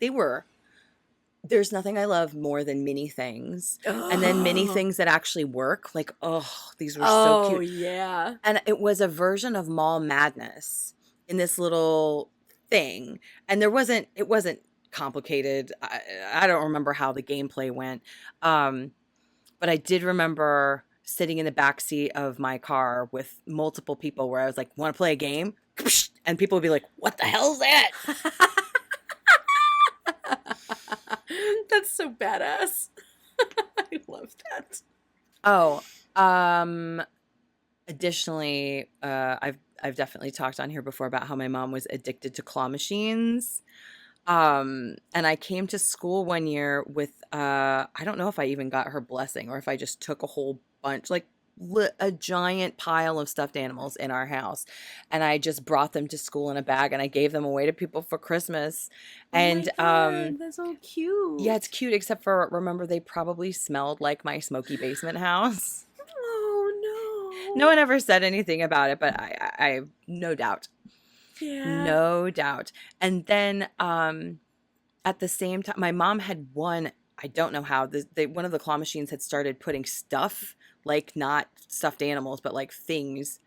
There's nothing I love more than mini things. And then mini things that actually work. Like, these were so cute. Oh, yeah. And it was a version of Mall Madness in this little thing. And it wasn't complicated. I don't remember how the gameplay went. But I did remember sitting in the backseat of my car with multiple people where I was like, want to play a game? And people would be like, what the hell is that? That's so badass. I love that. Oh, additionally, I've definitely talked on here before about how my mom was addicted to claw machines. And I came to school one year with, I don't know if I even got her blessing or if I just took a whole bunch, like a giant pile of stuffed animals in our house. And I just brought them to school in a bag and I gave them away to people for Christmas. And, oh my God, that's so cute. Yeah, it's cute, except for, remember, they probably smelled like my smoky basement house. Oh, no. No one ever said anything about it, but I no doubt. Yeah. No doubt. And then at the same time, my mom had one, I don't know how, one of the claw machines had started putting stuff, like not stuffed animals, but like things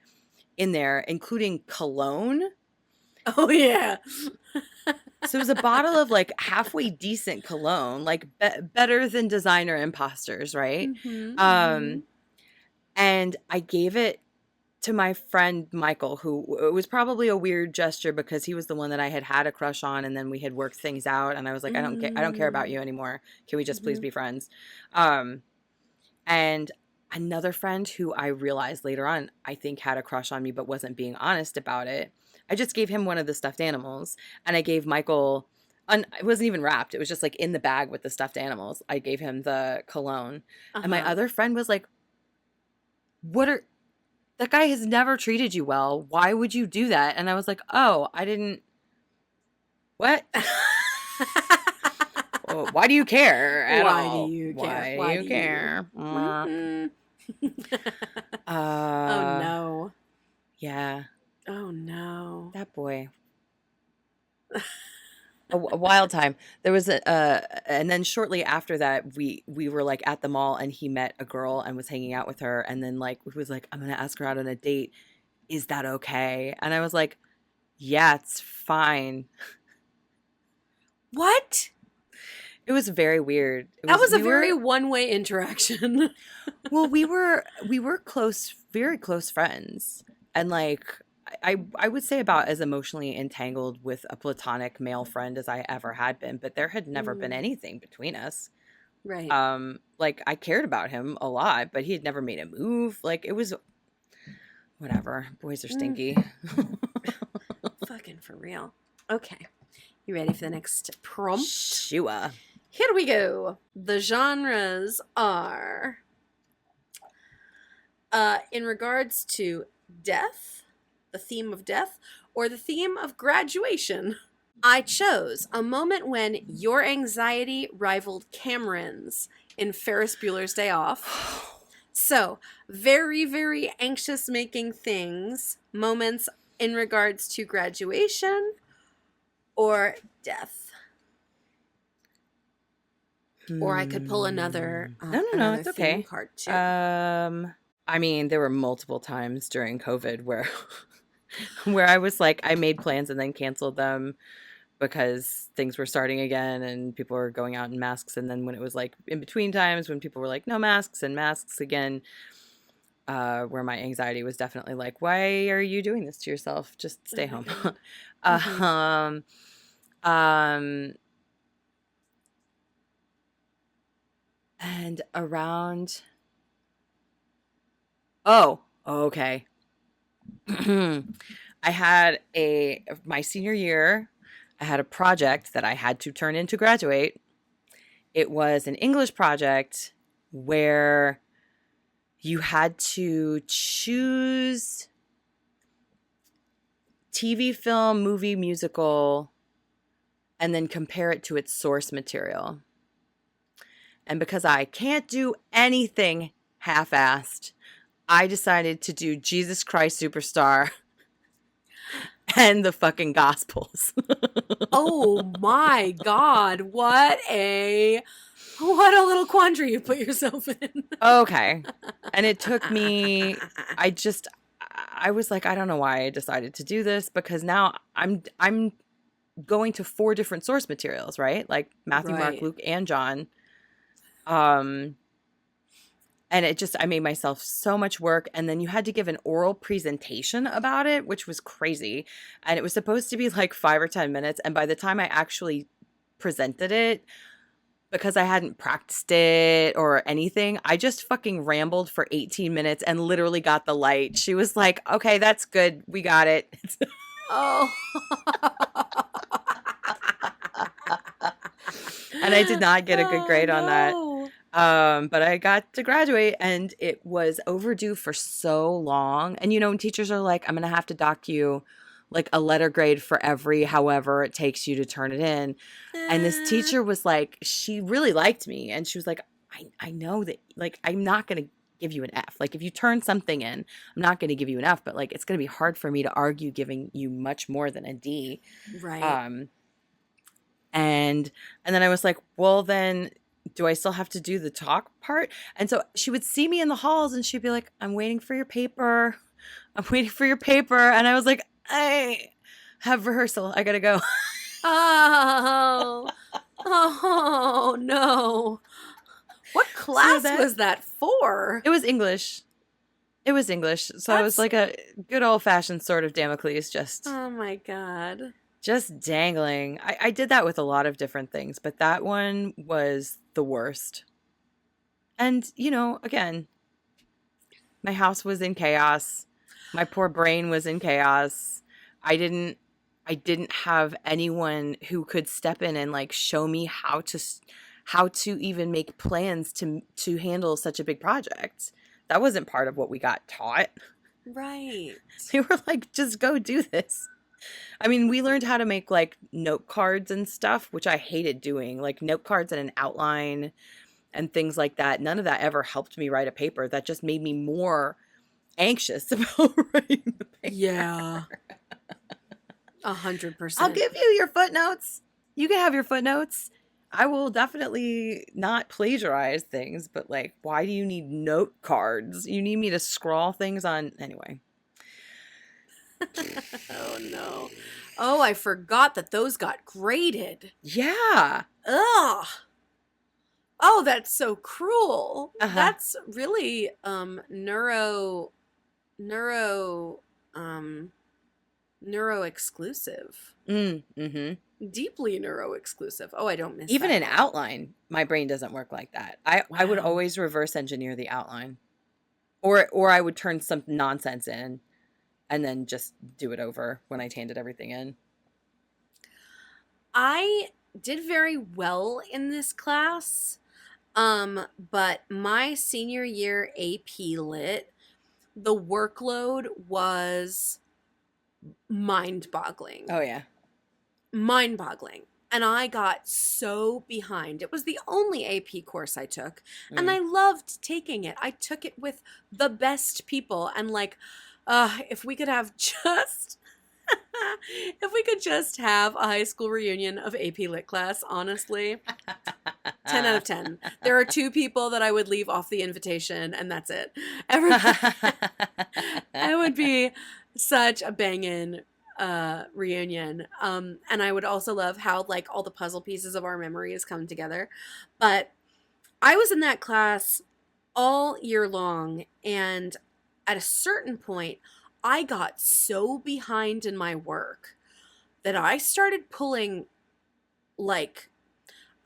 in there, including cologne. Oh, yeah. So it was a bottle of like halfway decent cologne, like better than designer imposters, right? And I gave it to my friend Michael, who, it was probably a weird gesture because he was the one that I had a crush on, and then we had worked things out, and I was like, I don't care about you anymore. Can we just please be friends? And another friend who I realized later on, I think had a crush on me but wasn't being honest about it. I just gave him one of the stuffed animals, and I gave Michael, it wasn't even wrapped. It was just like in the bag with the stuffed animals. I gave him the cologne. And my other friend was like, that guy has never treated you well. Why would you do that? And I was like, oh, I didn't. What? Well, why do you care at all? Why do you care? Oh, no. Yeah. Oh, no. That boy. A wild time. There was and then shortly after that, we were like at the mall, and he met a girl and was hanging out with her, and then like he was like, I'm gonna ask her out on a date. Is that okay? And I was like, yeah, it's fine. What? It was very weird. That was a very one-way interaction. Well, we were close, very close friends, and like. I would say about as emotionally entangled with a platonic male friend as I ever had been, but there had never been anything between us. Right. Like I cared about him a lot, but he had never made a move. Like it was whatever. Boys are stinky. Fucking for real. Okay. You ready for the next prompt? Sure. Here we go. The genres are in regards to death, the theme of death, or the theme of graduation. I chose a moment when your anxiety rivaled Cameron's in Ferris Bueller's Day Off. So, very, very anxious making things, moments in regards to graduation or death. Or I could pull another no, it's okay. Card too. I mean, there were multiple times during COVID where where I was like, I made plans and then canceled them because things were starting again and people were going out in masks. And then when it was like in between times when people were like, no masks and masks again, where my anxiety was definitely like, why are you doing this to yourself? Just stay home. And around, okay. I had my senior year, I had a project that I had to turn in to graduate. It was an English project where you had to choose TV, film, movie, musical, and then compare it to its source material. And because I can't do anything half-assed, I decided to do Jesus Christ Superstar and the fucking Gospels. Oh my God. What a little quandary you put yourself in. Okay. And it took me, I was like, I don't know why I decided to do this, because now I'm going to 4 different source materials, right? Like Matthew, Mark, Luke, and John. And I made myself so much work. And then you had to give an oral presentation about it, which was crazy. And it was supposed to be like 5 or 10 minutes. And by the time I actually presented it, because I hadn't practiced it or anything, I just fucking rambled for 18 minutes and literally got the light. She was like, okay, that's good. We got it. Oh. And I did not get a good grade on that. But I got to graduate, and it was overdue for so long. And, when teachers are like, I'm going to have to dock you like a letter grade for every however it takes you to turn it in. And this teacher was like, she really liked me. And she was like, I know that, like, I'm not going to give you an F. Like, if you turn something in, I'm not going to give you an F, but like, it's going to be hard for me to argue giving you much more than a D. Right. And then I was like, well, then do I still have to do the talk part? And so she would see me in the halls and she'd be like, I'm waiting for your paper. I'm waiting for your paper. And I was like, I have rehearsal. I got to go. Oh, no. What class was that for? It was English. It was English. So it was like a good old-fashioned sort of Damocles, just... Oh, my God. Just dangling. I did that with a lot of different things, but that one was the worst. And, again, my house was in chaos. My poor brain was in chaos. I didn't have anyone who could step in and like show me how to even make plans to handle such a big project. That wasn't part of what we got taught. Right. They were like, just go do this. I mean, we learned how to make like note cards and stuff, which I hated doing, like note cards and an outline and things like that. None of that ever helped me write a paper. That just made me more anxious about writing the paper. Yeah. 100%. I'll give you your footnotes. You can have your footnotes. I will definitely not plagiarize things, but like, why do you need note cards? You need me to scrawl things on anyway. Oh, no. Oh, I forgot that those got graded. Yeah. Ugh. Oh, that's so cruel. That's really neuro exclusive. Deeply neuro exclusive. Oh, I don't miss even that. an outline. My brain doesn't work like that. I would always reverse engineer the outline, or I would turn some nonsense in, and then just do it over when I handed everything in. I did very well in this class, but my senior year AP Lit, the workload was mind-boggling. Oh, yeah. Mind-boggling. And I got so behind. It was the only AP course I took, and I loved taking it. I took it with the best people, and like, if we could have just... if we could just have a high school reunion of AP Lit class, honestly, 10 out of 10. There are 2 people that I would leave off the invitation, and that's it. It would be such a bangin' reunion. And I would also love how like all the puzzle pieces of our memories come together. But I was in that class all year long, and at a certain point, I got so behind in my work that I started pulling, like,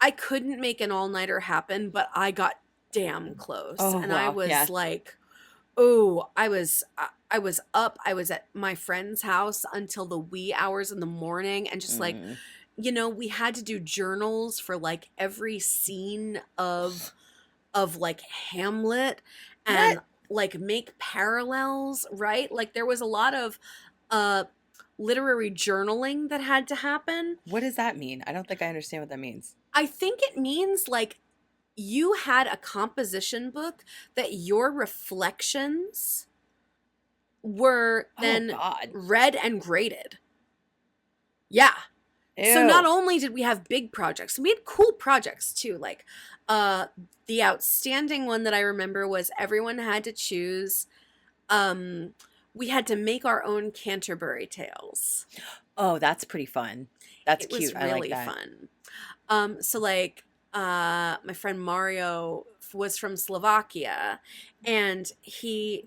I couldn't make an all-nighter happen, but I got damn close. And wow, I was like, oh, I was up. I was at my friend's house until the wee hours in the morning, and just like, we had to do journals for like every scene of like Hamlet, and like make parallels, right? Like there was a lot of literary journaling that had to happen. What does that mean? I don't think I understand what that means. I think it means like you had a composition book that your reflections were then read and graded. Yeah. Ew. So not only did we have big projects, we had cool projects too. Like the outstanding one that I remember was everyone had to choose. We had to make our own Canterbury Tales. Oh, that's pretty fun. That's it was cute. I like really that. fun. So like my friend Mario was from Slovakia, and he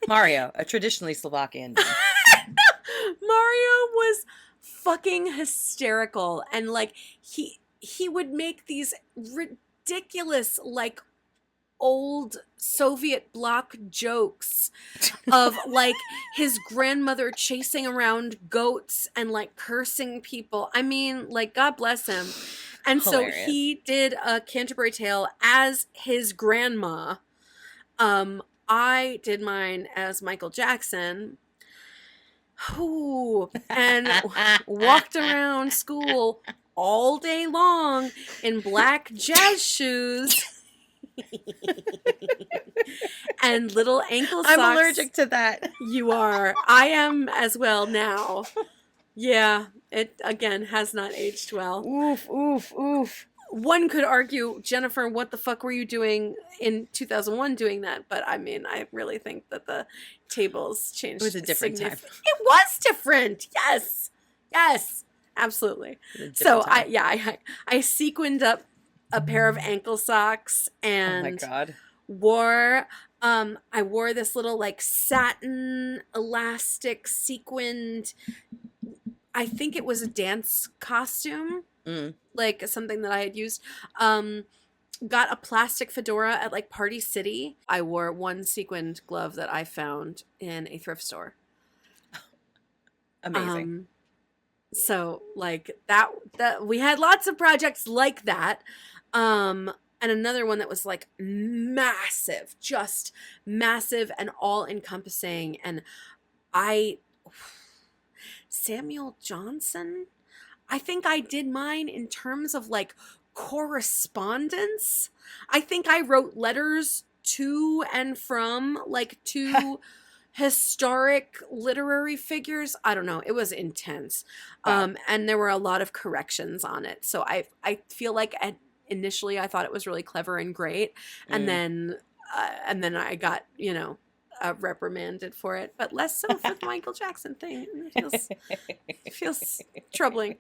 Mario, a traditionally Slovakian name. Mario was fucking hysterical, and like he would make these ridiculous like old Soviet bloc jokes of like his grandmother chasing around goats and like cursing people. I mean, like, God bless him. And so Hilarious. he did a Canterbury Tale as his grandma. I did mine as Michael Jackson. Ooh, and walked around school all day long in black jazz shoes and little ankle socks. I'm allergic to that. You are. I am as well now. Yeah, it again has not aged well. Oof, oof, oof. One could argue, Jennifer, what the fuck were you doing in 2001 doing that? But I mean, I really think that the tables changed. It was a different time. It was different. Yes. Yes. Absolutely. So time. I sequined up a pair of ankle socks and oh my God. I wore this little like satin elastic sequined, I think it was a dance costume. Like something that I had used. Got a plastic fedora at like Party City. I wore one sequined glove that I found in a thrift store. Amazing. So like that we had lots of projects like that. And another one that was like massive, just massive and all encompassing. And Samuel Johnson, I think I did mine in terms of like correspondence. I think I wrote letters to and from like two historic literary figures. I don't know. It was intense. Wow. And there were a lot of corrections on it. So I feel like initially I thought it was really clever and great. And then I got, reprimanded for it, but less so for the Michael Jackson thing. It feels troubling.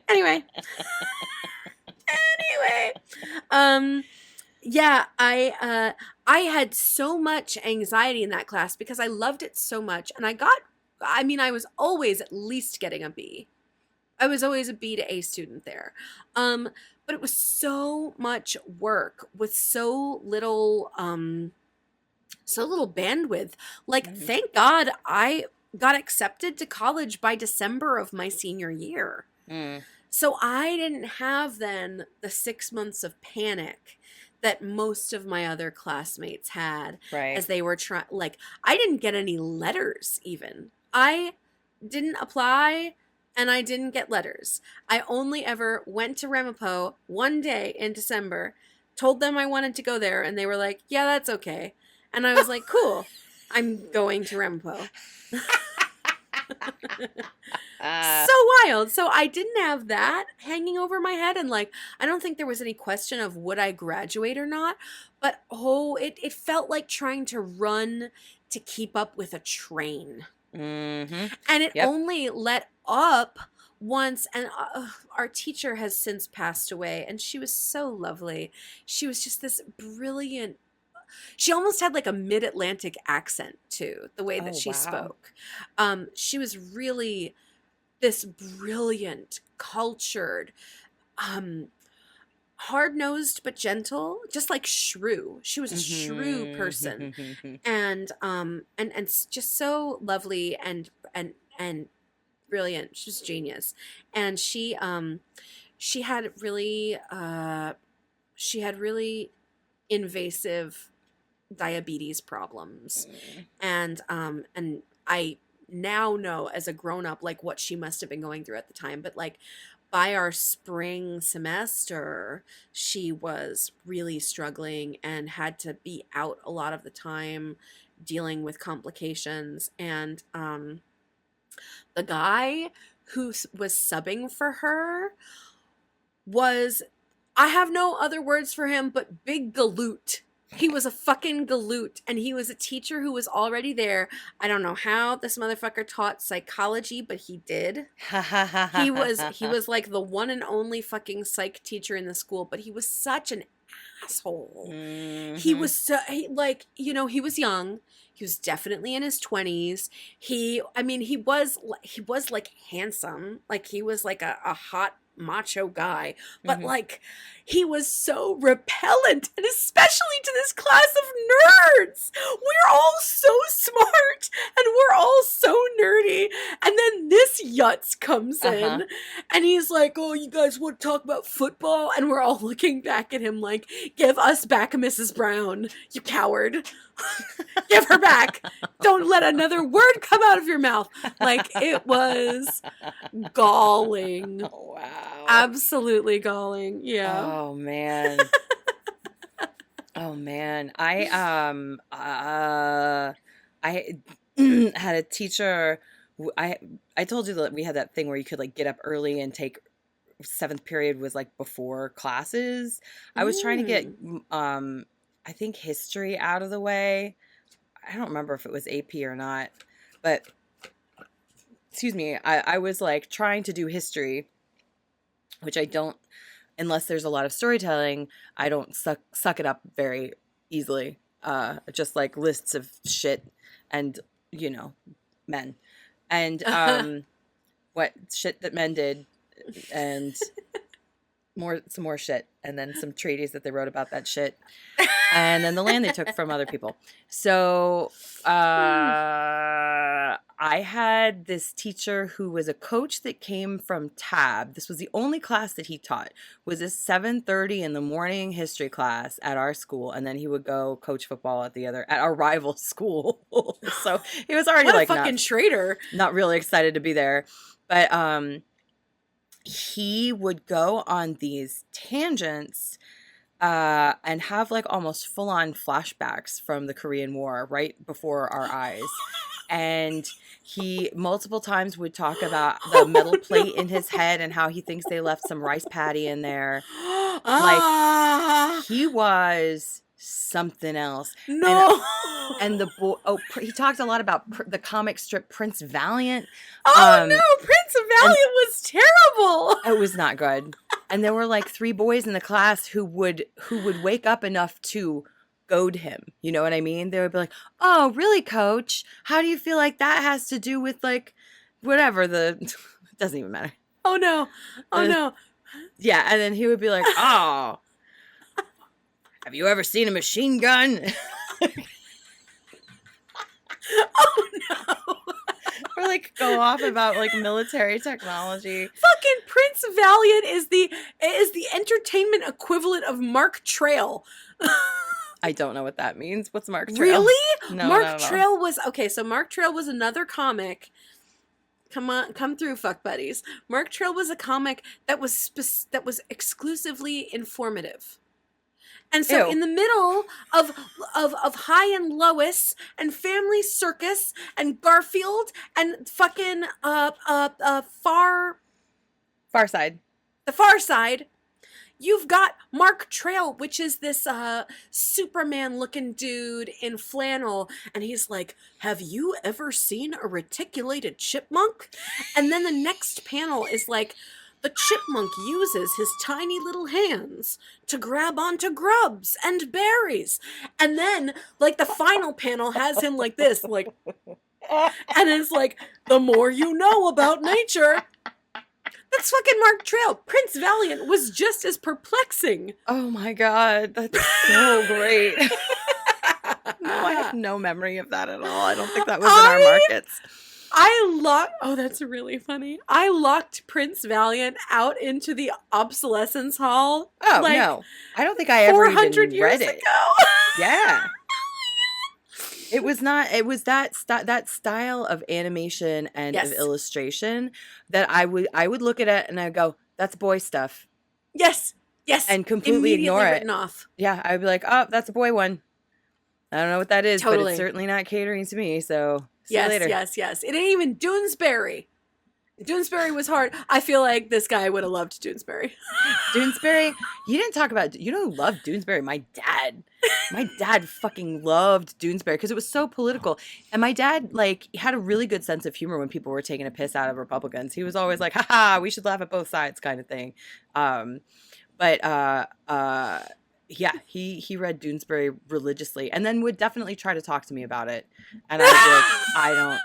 Anyway, yeah, I had so much anxiety in that class because I loved it so much, and I was always at least getting a B. I was always a B to A student there. But it was so much work with so little bandwidth. Like, thank God I got accepted to college by December of my senior year. So I didn't have then the 6 months of panic that most of my other classmates had, right, as they were trying. Like, I didn't get any letters even. I didn't apply and I didn't get letters. I only ever went to Ramapo one day in December, told them I wanted to go there, and they were like, yeah, that's okay. And I was like, cool, I'm going to Ramapo. So wild. So I didn't have that hanging over my head, and like I don't think there was any question of would I graduate or not, but it felt like trying to run to keep up with a train. And it only let up once, and our teacher has since passed away, and she was so lovely. She was just this brilliant. She almost had like a mid-Atlantic accent too, the way that she spoke. She was really this brilliant, cultured, hard-nosed but gentle, just like shrew. She was a shrew person, and just so lovely and brilliant. She's genius, and she had really invasive diabetes problems, and I now know as a grown-up like what she must have been going through at the time, but like by our spring semester she was really struggling and had to be out a lot of the time dealing with complications, and the guy who was subbing for her was, I have no other words for him, but big galoot. He was a fucking galoot, and he was a teacher who was already there. I don't know how this motherfucker taught psychology, but he did. He was like the one and only fucking psych teacher in the school, but he was such an asshole. Mm-hmm. He was like, you know, he was young. He was definitely in his 20s. He was like handsome. Like he was like a hot macho guy, but like he was so repellent, and especially to this class of nerds. We're all so smart and we're all so nerdy, and then this yutz comes in and he's like, oh, you guys want to talk about football? And we're all looking back at him like, give us back Mrs. Brown, you coward. Give her back. Don't let another word come out of your mouth. Like, it was galling. Wow. Absolutely galling. Yeah. Oh man. Oh man. I had a teacher. I told you that we had that thing where you could like get up early and take 7th period was like before classes. I was trying to get I think history out of the way. I don't remember if it was AP or not, but excuse me, I was like trying to do history, which I don't, unless there's a lot of storytelling, I don't suck it up very easily. Just like lists of shit and, you know, men and what shit that men did and some more shit, and then some treaties that they wrote about that shit, and then the land they took from other people. So I had this teacher who was a coach that came from Tab. This was the only class that he taught, was a 7:30 in the morning history class at our school, and then he would go coach football at our rival school. So he was already like fucking traitor, not really excited to be there, but he would go on these tangents and have like almost full-on flashbacks from the Korean War right before our eyes. And he multiple times would talk about the metal plate in his head and how he thinks they left some rice patty in there. Like, he was something else. No. And the boy, he talked a lot about the comic strip Prince Valiant. Oh no, Prince Valiant was terrible. It was not good. And there were like 3 boys in the class who would wake up enough to goad him. You know what I mean? They would be like, "Oh, really, coach? How do you feel like that has to do with like whatever the it doesn't even matter." Oh no. Oh no. Yeah, and then he would be like, "Oh, have you ever seen a machine gun?" Oh no. Or like go off about like military technology. Fucking Prince Valiant is the entertainment equivalent of Mark Trail. I don't know what that means. What's Mark Trail? Really? No, Mark Trail was okay. So Mark Trail was another comic. Come through, Fuckbuddies. Mark Trail was a comic that was exclusively informative. And so in the middle of High and Lois and Family Circus and Garfield and fucking Far Side. The Far Side, you've got Mark Trail, which is this Superman looking dude in flannel, and he's like, "Have you ever seen a reticulated chipmunk?" And then the next panel is like, the chipmunk uses his tiny little hands to grab onto grubs and berries. And then, like, the final panel has him like this, like, and it's like, the more you know about nature. That's fucking Mark Trail. Prince Valiant was just as perplexing. Oh my God, that's so great. No, I have no memory of that at all. I don't think that was in our markets. That's really funny. I locked Prince Valiant out into the obsolescence hall. Oh, like, no. I don't think I ever even read years it. Ago. Yeah. It was that style of animation and of illustration that I would look at it and I'd go, "That's boy stuff." Yes. Yes. And completely ignore it. Written off. Yeah, I'd be like, "Oh, that's a boy one. I don't know what that is, but it's certainly not catering to me, so see you later." Yes. It ain't even Doonesbury. Doonesbury was hard. I feel like this guy would have loved Doonesbury. Doonesbury, you didn't talk about, you know who loved Doonesbury? My dad. My dad fucking loved Doonesbury because it was so political. And my dad, like, had a really good sense of humor when people were taking a piss out of Republicans. He was always like, haha, we should laugh at both sides kind of thing. Yeah, he read Doonesbury religiously and then would definitely try to talk to me about it. And I was like,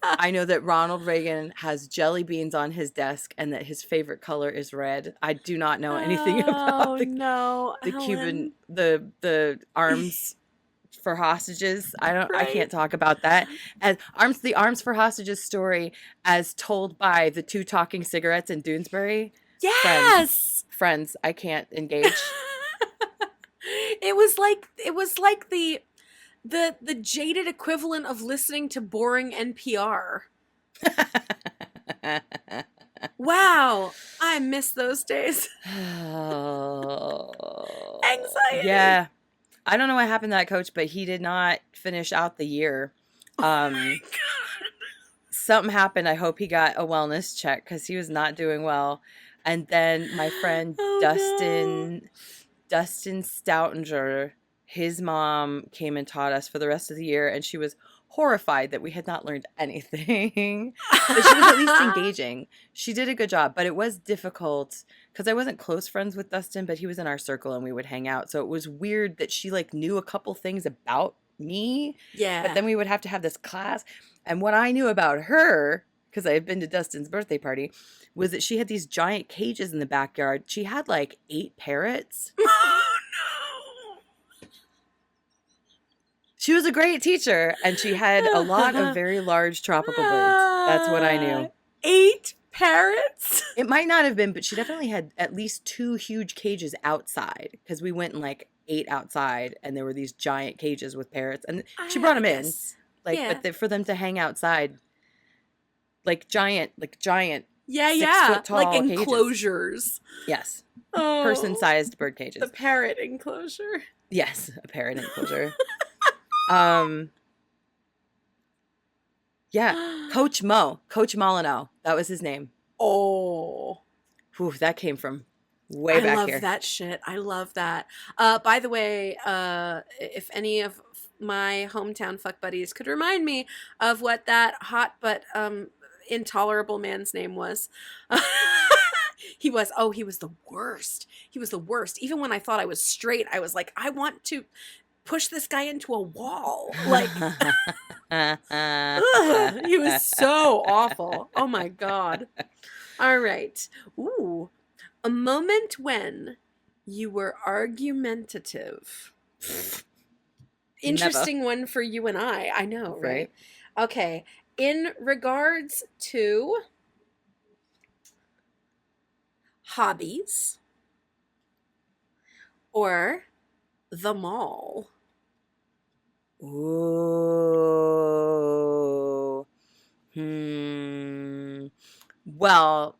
I know that Ronald Reagan has jelly beans on his desk and that his favorite color is red. I do not know anything about the Cuban, the arms for hostages. I can't talk about that. As the arms for hostages story as told by the two talking cigarettes in Doonesbury. Yes. Friends, I can't engage. It was like the jaded equivalent of listening to boring NPR. Wow, I miss those days. Anxiety. Yeah. I don't know what happened to that coach, but he did not finish out the year. Oh my God. Something happened. I hope he got a wellness check because he was not doing well. And then my friend Dustin Stoutinger, his mom came and taught us for the rest of the year, and she was horrified that we had not learned anything. But she was at least engaging. She did a good job, but it was difficult because I wasn't close friends with Dustin, but he was in our circle and we would hang out. So it was weird that she like knew a couple things about me. Yeah. But then we would have to have this class. And what I knew about her, because I had been to Dustin's birthday party, was that she had these giant cages in the backyard. She had like 8 parrots. Oh no. She was a great teacher, and she had a lot of very large tropical birds. That's what I knew. 8 parrots? It might not have been, but she definitely had at least 2 huge cages outside because we went and like ate outside, and there were these giant cages with parrots, and she brought them in, like, yeah. But for them to hang outside, like giant, yeah, 6 foot tall like enclosures. Cages. Yes, person-sized bird cages. The parrot enclosure. Yes, a parrot enclosure. Yeah, Coach Molyneux. That was his name. Oh. Whew, that came from way back here. I love that shit. I love that. By the way, if any of my hometown fuck buddies could remind me of what that hot but intolerable man's name was. He was the worst. He was the worst. Even when I thought I was straight, I was like, I want to push this guy into a wall. Like, he was so awful. Oh my God. All right. Ooh. A moment when you were argumentative. Interesting Never. One for you and I. I know, right? Okay. In regards to hobbies or the mall. Ooh. Well,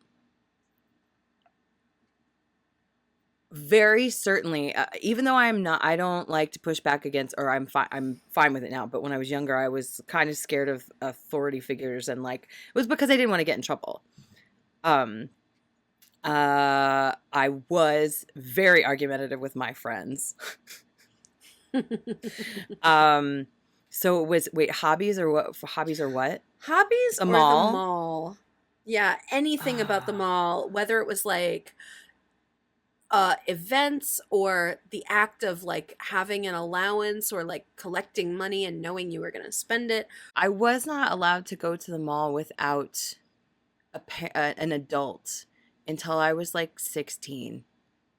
very certainly. Even though I don't like to push back against, or I'm fine with it now. But when I was younger, I was kind of scared of authority figures, and like it was because I didn't want to get in trouble. I was very argumentative with my friends. So it was, hobbies or what? Hobbies or what? Hobbies or the mall? Yeah, anything about the mall, whether it was like events or the act of like having an allowance or like collecting money and knowing you were going to spend it. I was not allowed to go to the mall without an adult until I was like 16,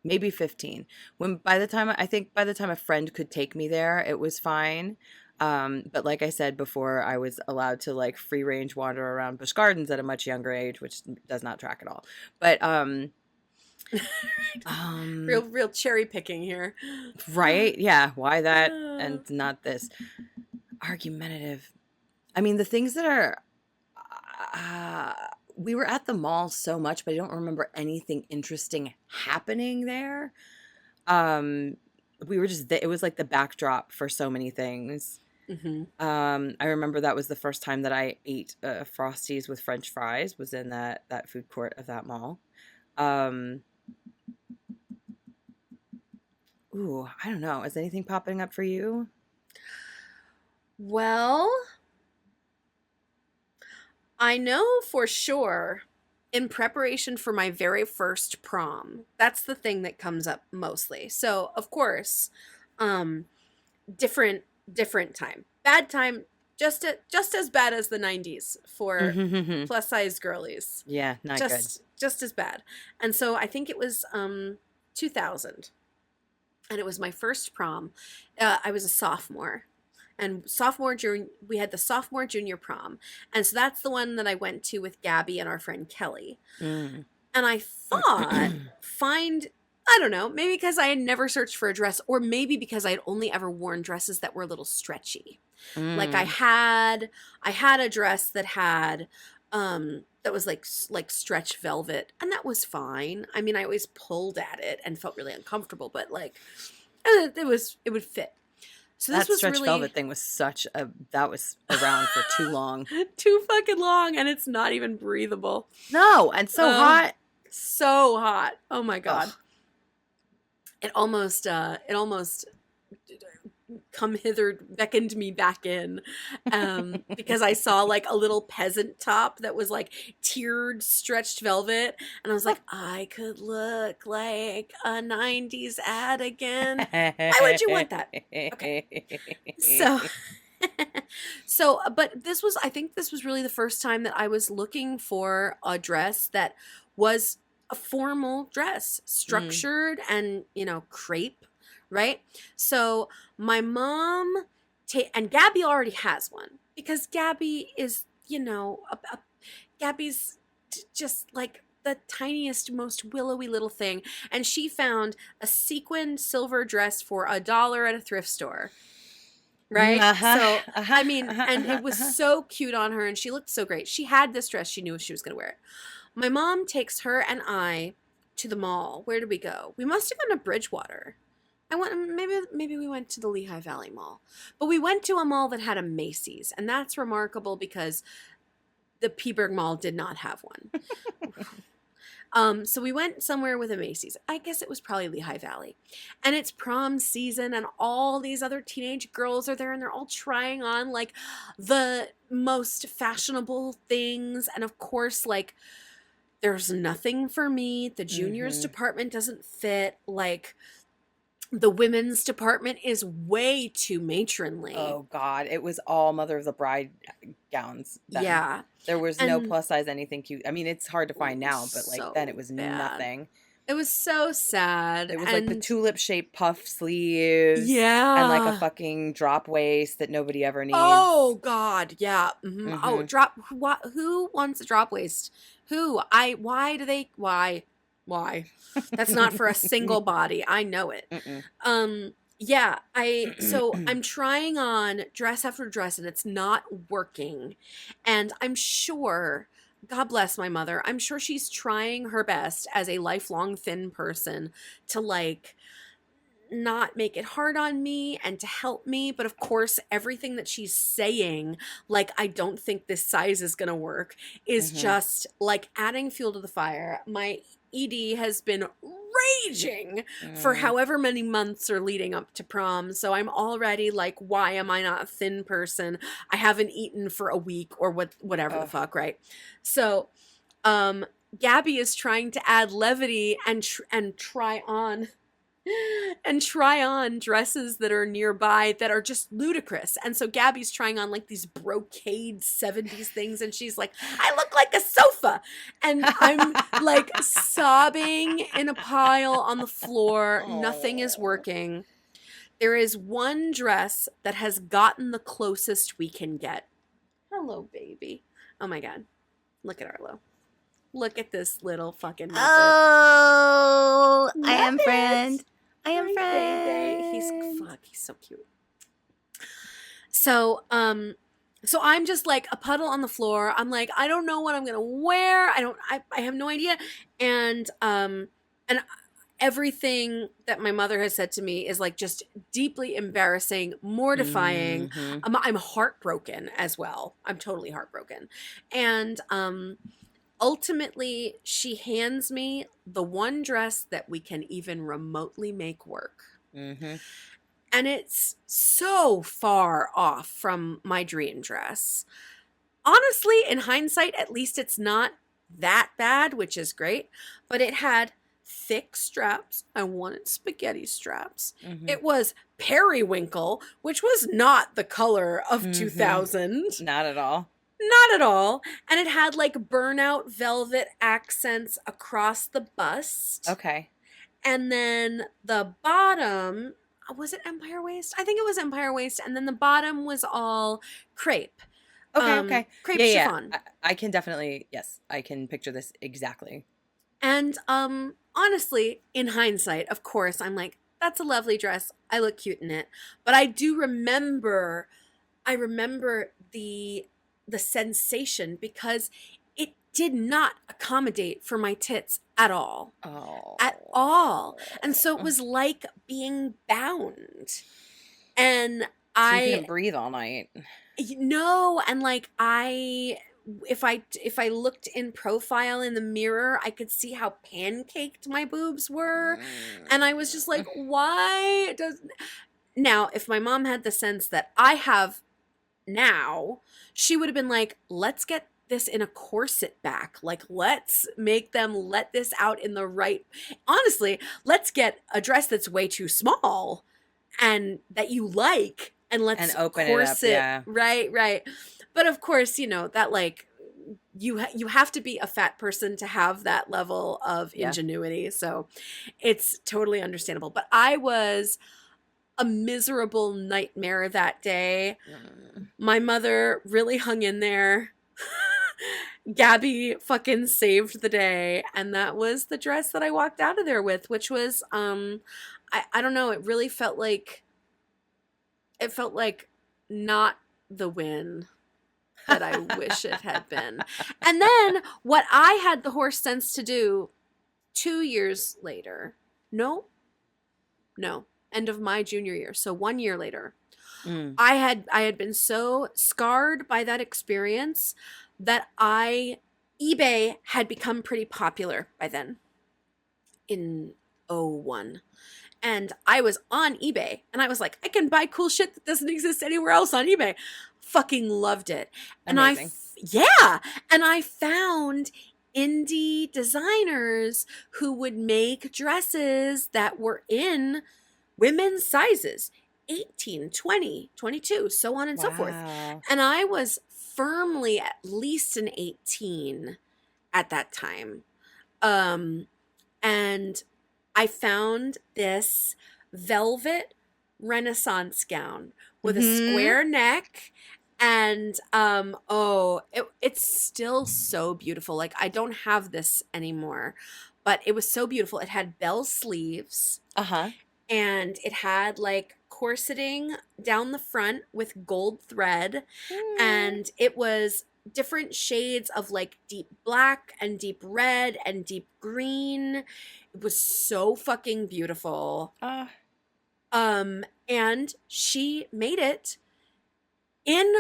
maybe 15. By the time a friend could take me there, it was fine. But like I said before, I was allowed to like free range wander around Busch Gardens at a much younger age, which does not track at all. But real cherry picking here, right? Yeah, why that and not this? Argumentative. I mean, the things that are. We were at the mall so much, but I don't remember anything interesting happening there. We were just, it was like the backdrop for so many things. Mm-hmm. I remember that was the first time that I ate Frosties with French fries, was in that food court of that mall. Ooh, I don't know. Is anything popping up for you? Well, I know for sure in preparation for my very first prom, that's the thing that comes up mostly. So, of course, um, different different time. Bad time, just as bad as the 90s for plus size girlies. Yeah, not good. Just as bad. And so I think it was 2000, and it was my first prom. I was a sophomore. And we had the sophomore junior prom. And so that's the one that I went to with Gabby and our friend Kelly. Mm. And I thought, I don't know, maybe because I had never searched for a dress, or maybe because I had only ever worn dresses that were a little stretchy. Like I had a dress that had that was like stretch velvet, and that was fine. I mean, I always pulled at it and felt really uncomfortable, but like it would fit. So this that was stretch really velvet thing was that was around for too long. too fucking long, and it's not even breathable. No, and so hot. So hot. Oh my God. Ugh. It almost come hither beckoned me back in, because I saw like a little peasant top that was like tiered stretched velvet, and I was like, I could look like a 90s ad again. Why would you want that? Okay. But I think this was really the first time that I was looking for a dress that was a formal dress, structured and, crepe, right? So my mom, and Gabby already has one, because Gabby is, Gabby's just like the tiniest, most willowy little thing. And she found a sequined silver dress for $1 at a thrift store. Right? I mean, and it was so cute on her, and she looked so great. She had this dress. She knew she was going to wear it. My mom takes her and I to the mall. Where did we go? We must have gone to Bridgewater. Maybe we went to the Lehigh Valley Mall. But we went to a mall that had a Macy's, and that's remarkable because the Peaburg Mall did not have one. So we went somewhere with a Macy's. I guess it was probably Lehigh Valley. And it's prom season, and all these other teenage girls are there, and they're all trying on like the most fashionable things. And of course, like, there's nothing for me. The juniors department doesn't fit. Like, the women's department is way too matronly. Oh God, it was all Mother of the Bride gowns then. Yeah. There was no plus size anything cute. I mean, it's hard to find now, but like so then it was bad. Nothing. It was so sad. It was like the tulip-shaped puff sleeves. Yeah. And like a fucking drop waist that nobody ever needs. Oh God, yeah. Mm-hmm. Oh, who wants a drop waist? Why? That's not for a single body. I know it. Yeah, I'm trying on dress after dress, and it's not working. And I'm sure, God bless my mother, I'm sure she's trying her best as a lifelong thin person to like not make it hard on me and to help me. But of course, everything that she's saying, like, I don't think this size is going to work, is just like adding fuel to the fire. My ED has been raging for however many months are leading up to prom. So I'm already like, why am I not a thin person? I haven't eaten for a week or whatever the fuck, right? So Gabby is trying to add levity and try on dresses that are nearby that are just ludicrous. And so Gabby's trying on like these brocade 70s things, and she's like, I look like a sofa. And I'm like sobbing in a pile on the floor. Nothing is working. There is one dress that has gotten the closest we can get. Hello, baby. Oh my God. Look at Arlo. Look at this little fucking muppet. Oh, I am friend. I am friend. He's so cute. So I'm just like a puddle on the floor. I'm like, I don't know what I'm gonna wear. I have no idea. And everything that my mother has said to me is like just deeply embarrassing, mortifying. Mm-hmm. I'm heartbroken as well. I'm totally heartbroken. And ultimately, she hands me the one dress that we can even remotely make work. Mm-hmm. And it's so far off from my dream dress. Honestly, in hindsight, at least it's not that bad, which is great. But it had thick straps. I wanted spaghetti straps. Mm-hmm. It was periwinkle, which was not the color of Mm-hmm. 2000. Not at all. Not at all. And it had like burnout velvet accents across the bust. Okay. And then the bottom, was it Empire Waist? I think it was Empire Waist. And then the bottom was all crepe. Okay. Crepe chiffon. Yeah. I can definitely, yes, I can picture this exactly. And honestly, in hindsight, of course, I'm like, that's a lovely dress. I look cute in it. But I do remember, the sensation because it did not accommodate for my tits at all. Oh. At all. And so it was like being bound. And so you couldn't breathe all night. No, and like if I looked in profile in the mirror, I could see how pancaked my boobs were. And I was just like, why does now if my mom had the sense that I have now, she would have been like, let's get this in a corset back. Like, let's make them let this out in the right. Honestly, let's get a dress that's way too small and that you like, and let's open corset it up. Yeah. Right. But of course, that like you have to be a fat person to have that level of ingenuity. So it's totally understandable. But I was a miserable nightmare that day. My mother really hung in there. Gabby fucking saved the day, and that was the dress that I walked out of there with, which was I don't know, it really felt like not the win that I wish it had been. And then what I had the horse sense to do 2 years later, no, end of my junior year, so 1 year later, I had been so scarred by that experience that eBay had become pretty popular by then in 2001. And I was on eBay and I was like, I can buy cool shit that doesn't exist anywhere else on eBay. Fucking loved it. Amazing. And I found indie designers who would make dresses that were in women's sizes, 18, 20, 22, so on and so forth. And I was firmly at least an 18 at that time. And I found this velvet Renaissance gown with a square neck. And it's still so beautiful. Like, I don't have this anymore, but it was so beautiful. It had bell sleeves. And it had like corseting down the front with gold thread. And it was different shades of like deep black and deep red and deep green. It was so fucking beautiful. And she made it in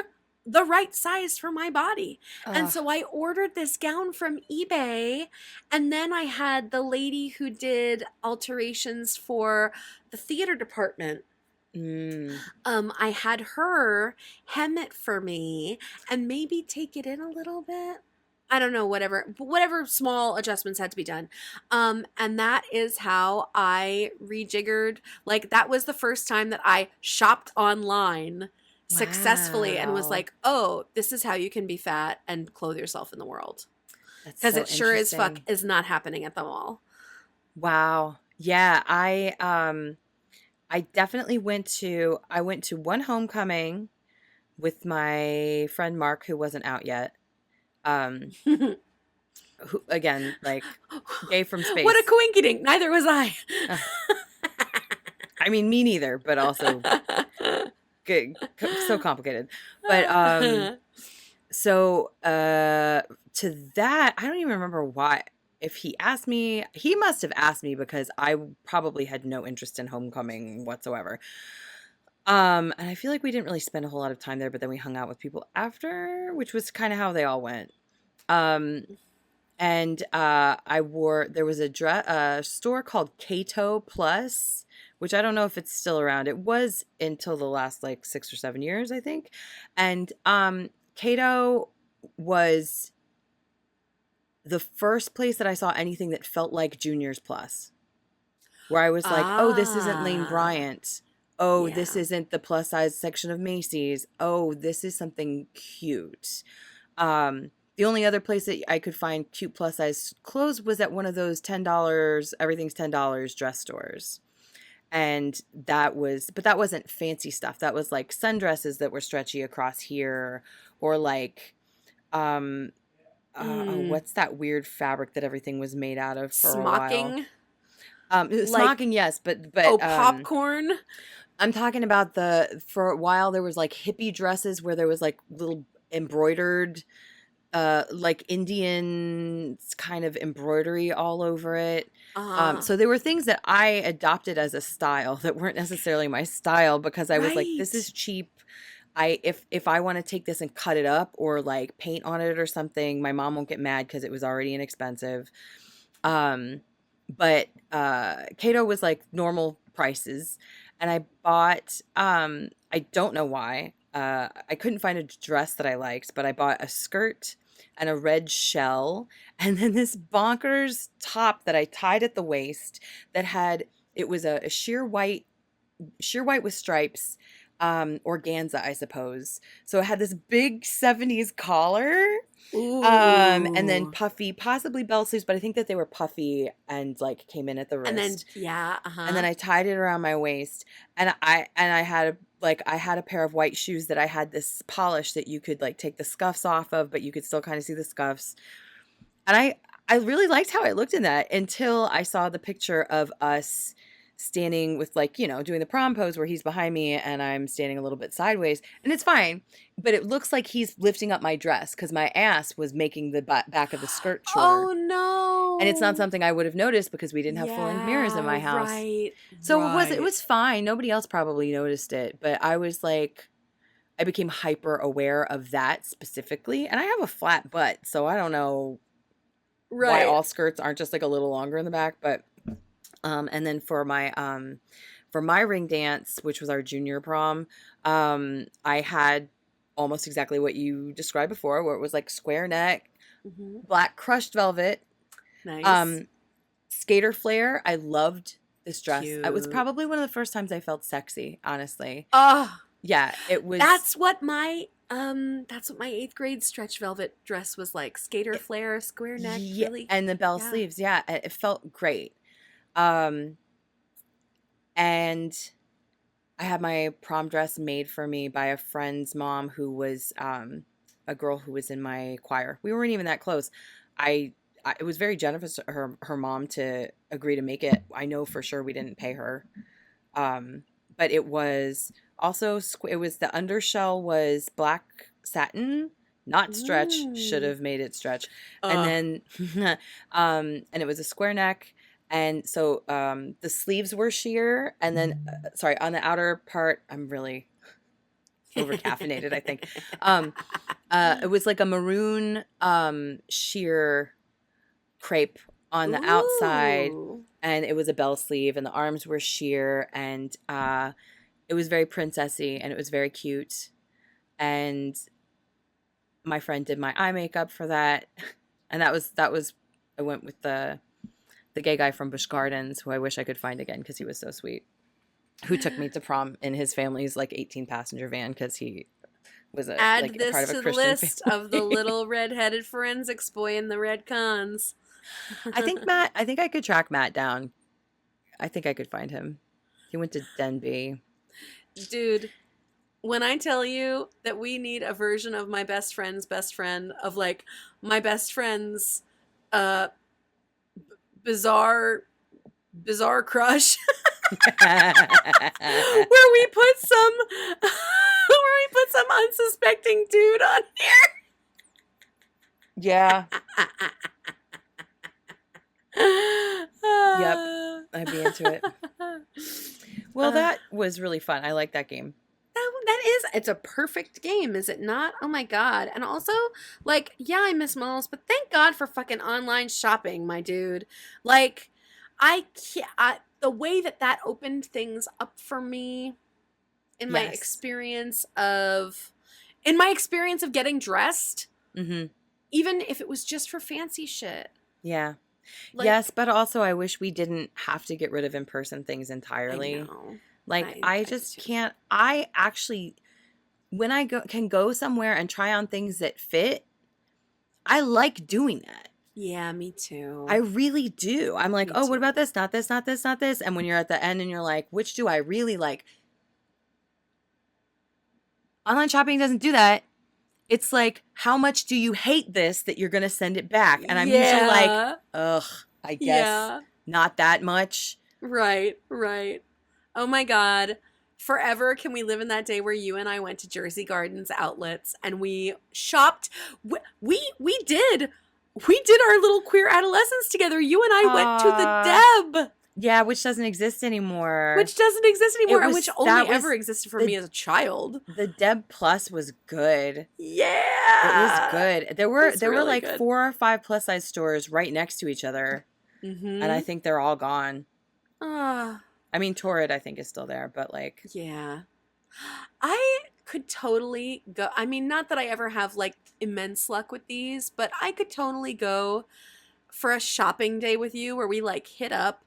the right size for my body. And so I ordered this gown from eBay, and then I had the lady who did alterations for the theater department. I had her hem it for me and maybe take it in a little bit. I don't know, whatever small adjustments had to be done. And that is how I rejiggered. Like, that was the first time that I shopped online successfully and was like, oh, this is how you can be fat and clothe yourself in the world. Because it sure as fuck is not happening at the mall. Wow. Yeah, I definitely went to one homecoming with my friend Mark, who wasn't out yet. Who, again, like, gay from space. What a coinkydink. Neither was I. I mean, me neither, but also good, so complicated. But so to that, I don't even remember why if he asked me, he must have asked me because I probably had no interest in homecoming whatsoever. And I feel like we didn't really spend a whole lot of time there, but then we hung out with people after, which was kind of how they all went. And there was a store called Cato Plus, which I don't know if it's still around. It was until the last like 6 or 7 years, I think. And Cato was the first place that I saw anything that felt like Juniors Plus, where I was like, oh, this isn't Lane Bryant. Oh, this isn't the plus size section of Macy's. Oh, this is something cute. The only other place that I could find cute plus size clothes was at one of those $10, everything's $10 dress stores. And that wasn't fancy stuff. That was like sundresses that were stretchy across here, or like, what's that weird fabric that everything was made out of for smocking? A while? Smocking, yes, but popcorn. I'm talking about for a while there was like hippie dresses where there was like little embroidered, like Indian kind of embroidery all over it. So there were things that I adopted as a style that weren't necessarily my style, because I was like, this is cheap. If I want to take this and cut it up or like paint on it or something, my mom won't get mad because it was already inexpensive. But Cato was like normal prices, and I bought, I don't know why, I couldn't find a dress that I liked, but I bought a skirt and a red shell, and then this bonkers top that I tied at the waist it was a sheer white with stripes, organza, I suppose. So it had this big 70s collar. Ooh. And then puffy, possibly bell sleeves, but I think that they were puffy and like came in at the wrist. And then and then I tied it around my waist, and I had a pair of white shoes that I had this polish that you could like take the scuffs off of, but you could still kind of see the scuffs. And I really liked how I looked in that until I saw the picture of us standing with, like, you know, doing the prom pose where he's behind me and I'm standing a little bit sideways, and it's fine, but it looks like he's lifting up my dress because my ass was making the back of the skirt shorter. Oh no. And it's not something I would have noticed because we didn't have full-length mirrors in my house. So it was fine. Nobody else probably noticed it, but I was like, I became hyper aware of that specifically, and I have a flat butt, so I don't know why all skirts aren't just like a little longer in the back, but and then for my ring dance, which was our junior prom, I had almost exactly what you described before, where it was like square neck, black crushed velvet, nice, skater flare. I loved this dress. Cute. It was probably one of the first times I felt sexy, honestly. Yeah, it was. That's what my 8th grade stretch velvet dress was like. Skater flare, square neck, really, and the bell sleeves. Yeah, it felt great. And I had my prom dress made for me by a friend's mom who was a girl who was in my choir. We weren't even that close. It was very generous of her mom to agree to make it. I know for sure we didn't pay her. But it was also, it was, the undershell was black satin, not stretch. Should have made it stretch. And then, and it was a square neck. And so the sleeves were sheer, and then, on the outer part, I'm really over caffeinated, I think. It was like a maroon sheer crepe on the outside, and it was a bell sleeve, and the arms were sheer, and it was very princessy, and it was very cute. And my friend did my eye makeup for that, and that was I went with the gay guy from Busch Gardens, who I wish I could find again because he was so sweet, who took me to prom in his family's like 18-passenger van because he was a part of a Christian family. Add this to the list of the little red-headed forensics boy in the red cons. I think I could track Matt down. I think I could find him. He went to Denby. Dude, when I tell you that we need a version of my best friend's best friend, of like my best friend's bizarre crush, where we put some unsuspecting dude on here. Yeah. Yep. I'd be into it. Well, that was really fun. I like that game. It's a perfect game, is it not? Oh my God. And also, like, yeah, I miss malls, but thank God for fucking online shopping, my dude. Like, I can't, the way that opened things up for me in my experience of getting dressed, even if it was just for fancy shit. Yeah. Like, yes, but also I wish we didn't have to get rid of in-person things entirely. I know. Like, I just can't. I actually, when I can go somewhere and try on things that fit, I like doing that. Yeah, me too. I really do. I'm like, what about this? Not this, not this, not this. And when you're at the end and you're like, which do I really like? Online shopping doesn't do that. It's like, how much do you hate this that you're going to send it back? And I'm usually like, ugh, I guess not that much. Right. Oh my God. Forever can we live in that day where you and I went to Jersey Gardens outlets and we shopped. We did our little queer adolescence together. You and I went to the Deb. Yeah, which doesn't exist anymore. And which only ever existed for me as a child. The Deb Plus was good. Yeah. It was good. There were like good. 4 or 5 plus size stores right next to each other. And I think they're all gone. I mean, Torrid, I think, is still there, but like... Yeah. I could totally go... I mean, not that I ever have, like, immense luck with these, but I could totally go for a shopping day with you where we, like, hit up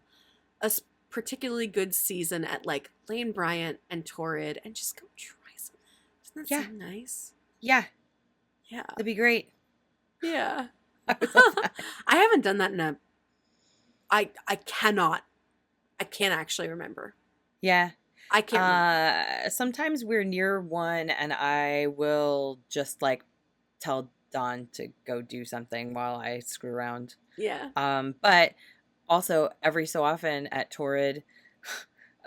a particularly good season at, like, Lane Bryant and Torrid and just go try some... Doesn't that sound nice? Yeah. Yeah. That'd be great. Yeah. I haven't done that in a... I can't actually remember. Yeah. I can't remember. Sometimes we're near one and I will just like tell Dawn to go do something while I screw around. Yeah. But also every so often at Torrid,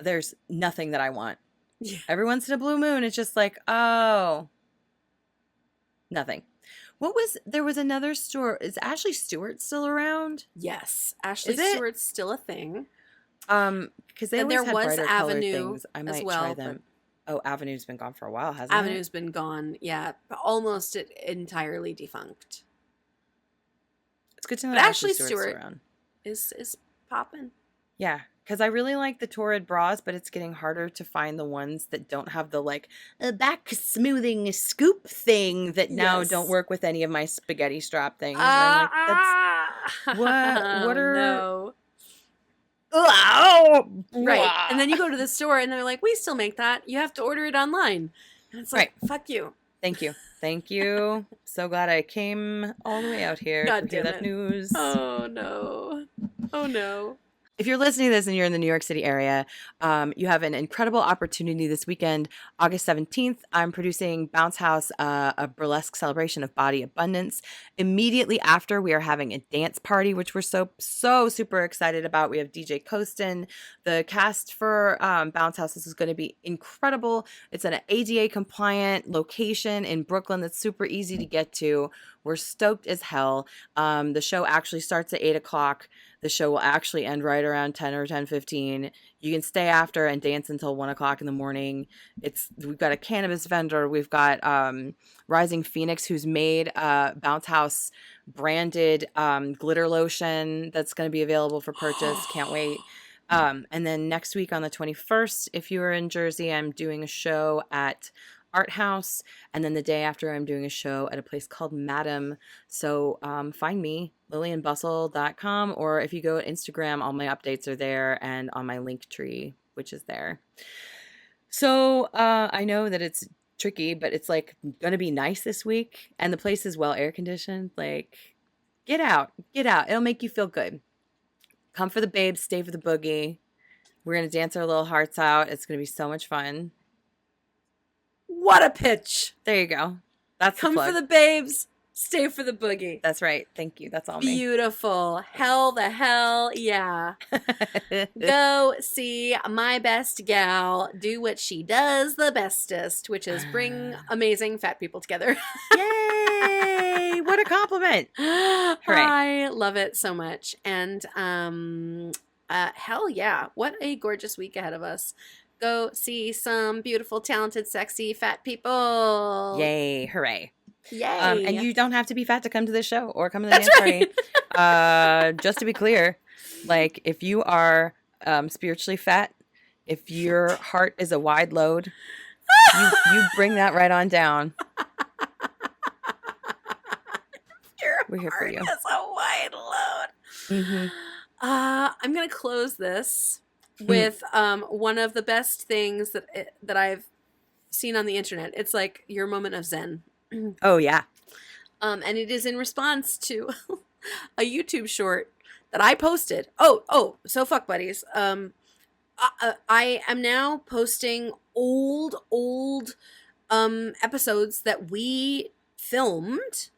there's nothing that I want. Yeah. Every once in a blue moon, it's just like, oh, nothing. There was another store. Is Ashley Stewart still around? Yes. Ashley Stewart's still a thing. Because they always had brighter Avenue colored things. I might try them. Oh, Avenue's been gone for a while, hasn't it? Avenue's been gone, yeah. Almost entirely defunct. It's good to know that Ashley Stewart's around. Is popping. Yeah, because I really like the Torrid bras, but it's getting harder to find the ones that don't have the like back smoothing scoop thing that now don't work with any of my spaghetti strap things. And I'm like, what are... No. Right. And then you go to the store and they're like, we still make that. You have to order it online. And it's like, fuck you. Thank you. So glad I came all the way out here to hear that news. Oh no. If you're listening to this and you're in the New York City area, you have an incredible opportunity this weekend. August 17th, I'm producing Bounce House, a burlesque celebration of body abundance. Immediately after, we are having a dance party, which we're so super excited about. We have DJ Kostin. The cast for Bounce House, this is going to be incredible. It's an ADA compliant location in Brooklyn that's super easy to get to. We're stoked as hell. The show actually starts at 8 o'clock. The show will actually end right around 10 or 10:15. You can stay after and dance until 1 o'clock in the morning. We've got a cannabis vendor. We've got Rising Phoenix, who's made Bounce House branded glitter lotion that's going to be available for purchase. Can't wait. And then next week on the 21st, if you are in Jersey, I'm doing a show at Art House, and then the day after I'm doing a show at a place called Madam. So find me, lillianbustle.com, or if you go to Instagram, all my updates are there and on my link tree, which is there. So I know that it's tricky, but it's like gonna be nice this week, and the place is well air conditioned. Like, get out, it'll make you feel good. Come for the babes, stay for the boogie. We're gonna dance our little hearts out. It's gonna be so much fun. What a pitch. There you go. That's Come for the babes, Stay for the boogie. That's right. Thank you. That's all me. Beautiful. Hell the hell yeah. Go see my best gal do what she does the bestest, which is bring amazing fat people together. Yay! What a compliment. I love it so much. And hell yeah. What a gorgeous week ahead of us. Go see some beautiful, talented, sexy, fat people. Yay. Hooray. Yay. And you don't have to be fat to come to this show or come to the dance party. Just to be clear, like if you are spiritually fat, if your heart is a wide load, you bring that right on down. We're here for you. It's a wide load. Mm-hmm. I'm going to close this with one of the best things that I've seen on the internet. It's like your moment of zen. Oh, yeah. And it is in response to a YouTube short that I posted. So Fuckbuddies. I am now posting old episodes that we filmed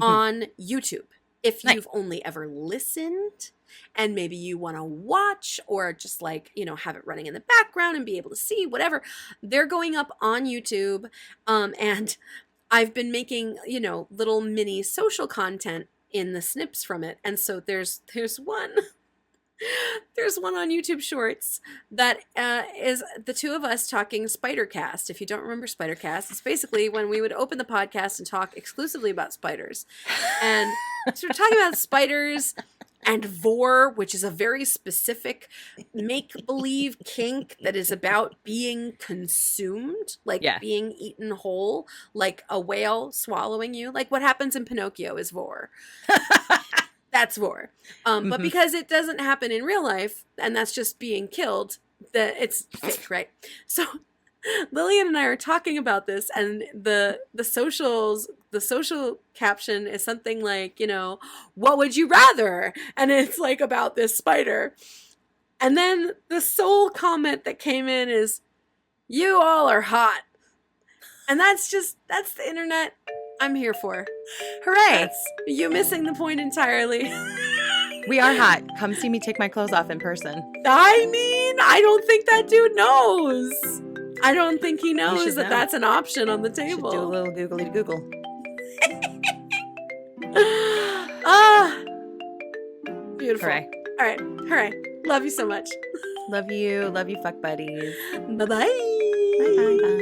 on YouTube. If you've only ever listened and maybe you want to watch or just like, have it running in the background and be able to see whatever, they're going up on YouTube. And I've been making, little mini social content in the snips from it. And so there's one on YouTube Shorts that is the two of us talking Spidercast. If you don't remember Spidercast, it's basically when we would open the podcast and talk exclusively about spiders. And so we're talking about spiders and vor, which is a very specific make-believe kink that is about being consumed, like being eaten whole, like a whale swallowing you. Like what happens in Pinocchio is vor. That's vor. But because it doesn't happen in real life, and that's just being killed, it's fake, right? So Lillian and I are talking about this, and the social caption is something like, what would you rather? And it's like about this spider. And then the sole comment that came in is, you all are hot. And that's the internet I'm here for. Hooray. You missing the point entirely. We are hot. Come see me take my clothes off in person. I mean, I don't think that dude knows. I don't think he knows that that's an option on the table. Should do a little googly Google. Beautiful. Hooray. All right. Hooray. Love you so much. Love you. Love you, fuck buddies. Bye-bye. Bye-bye.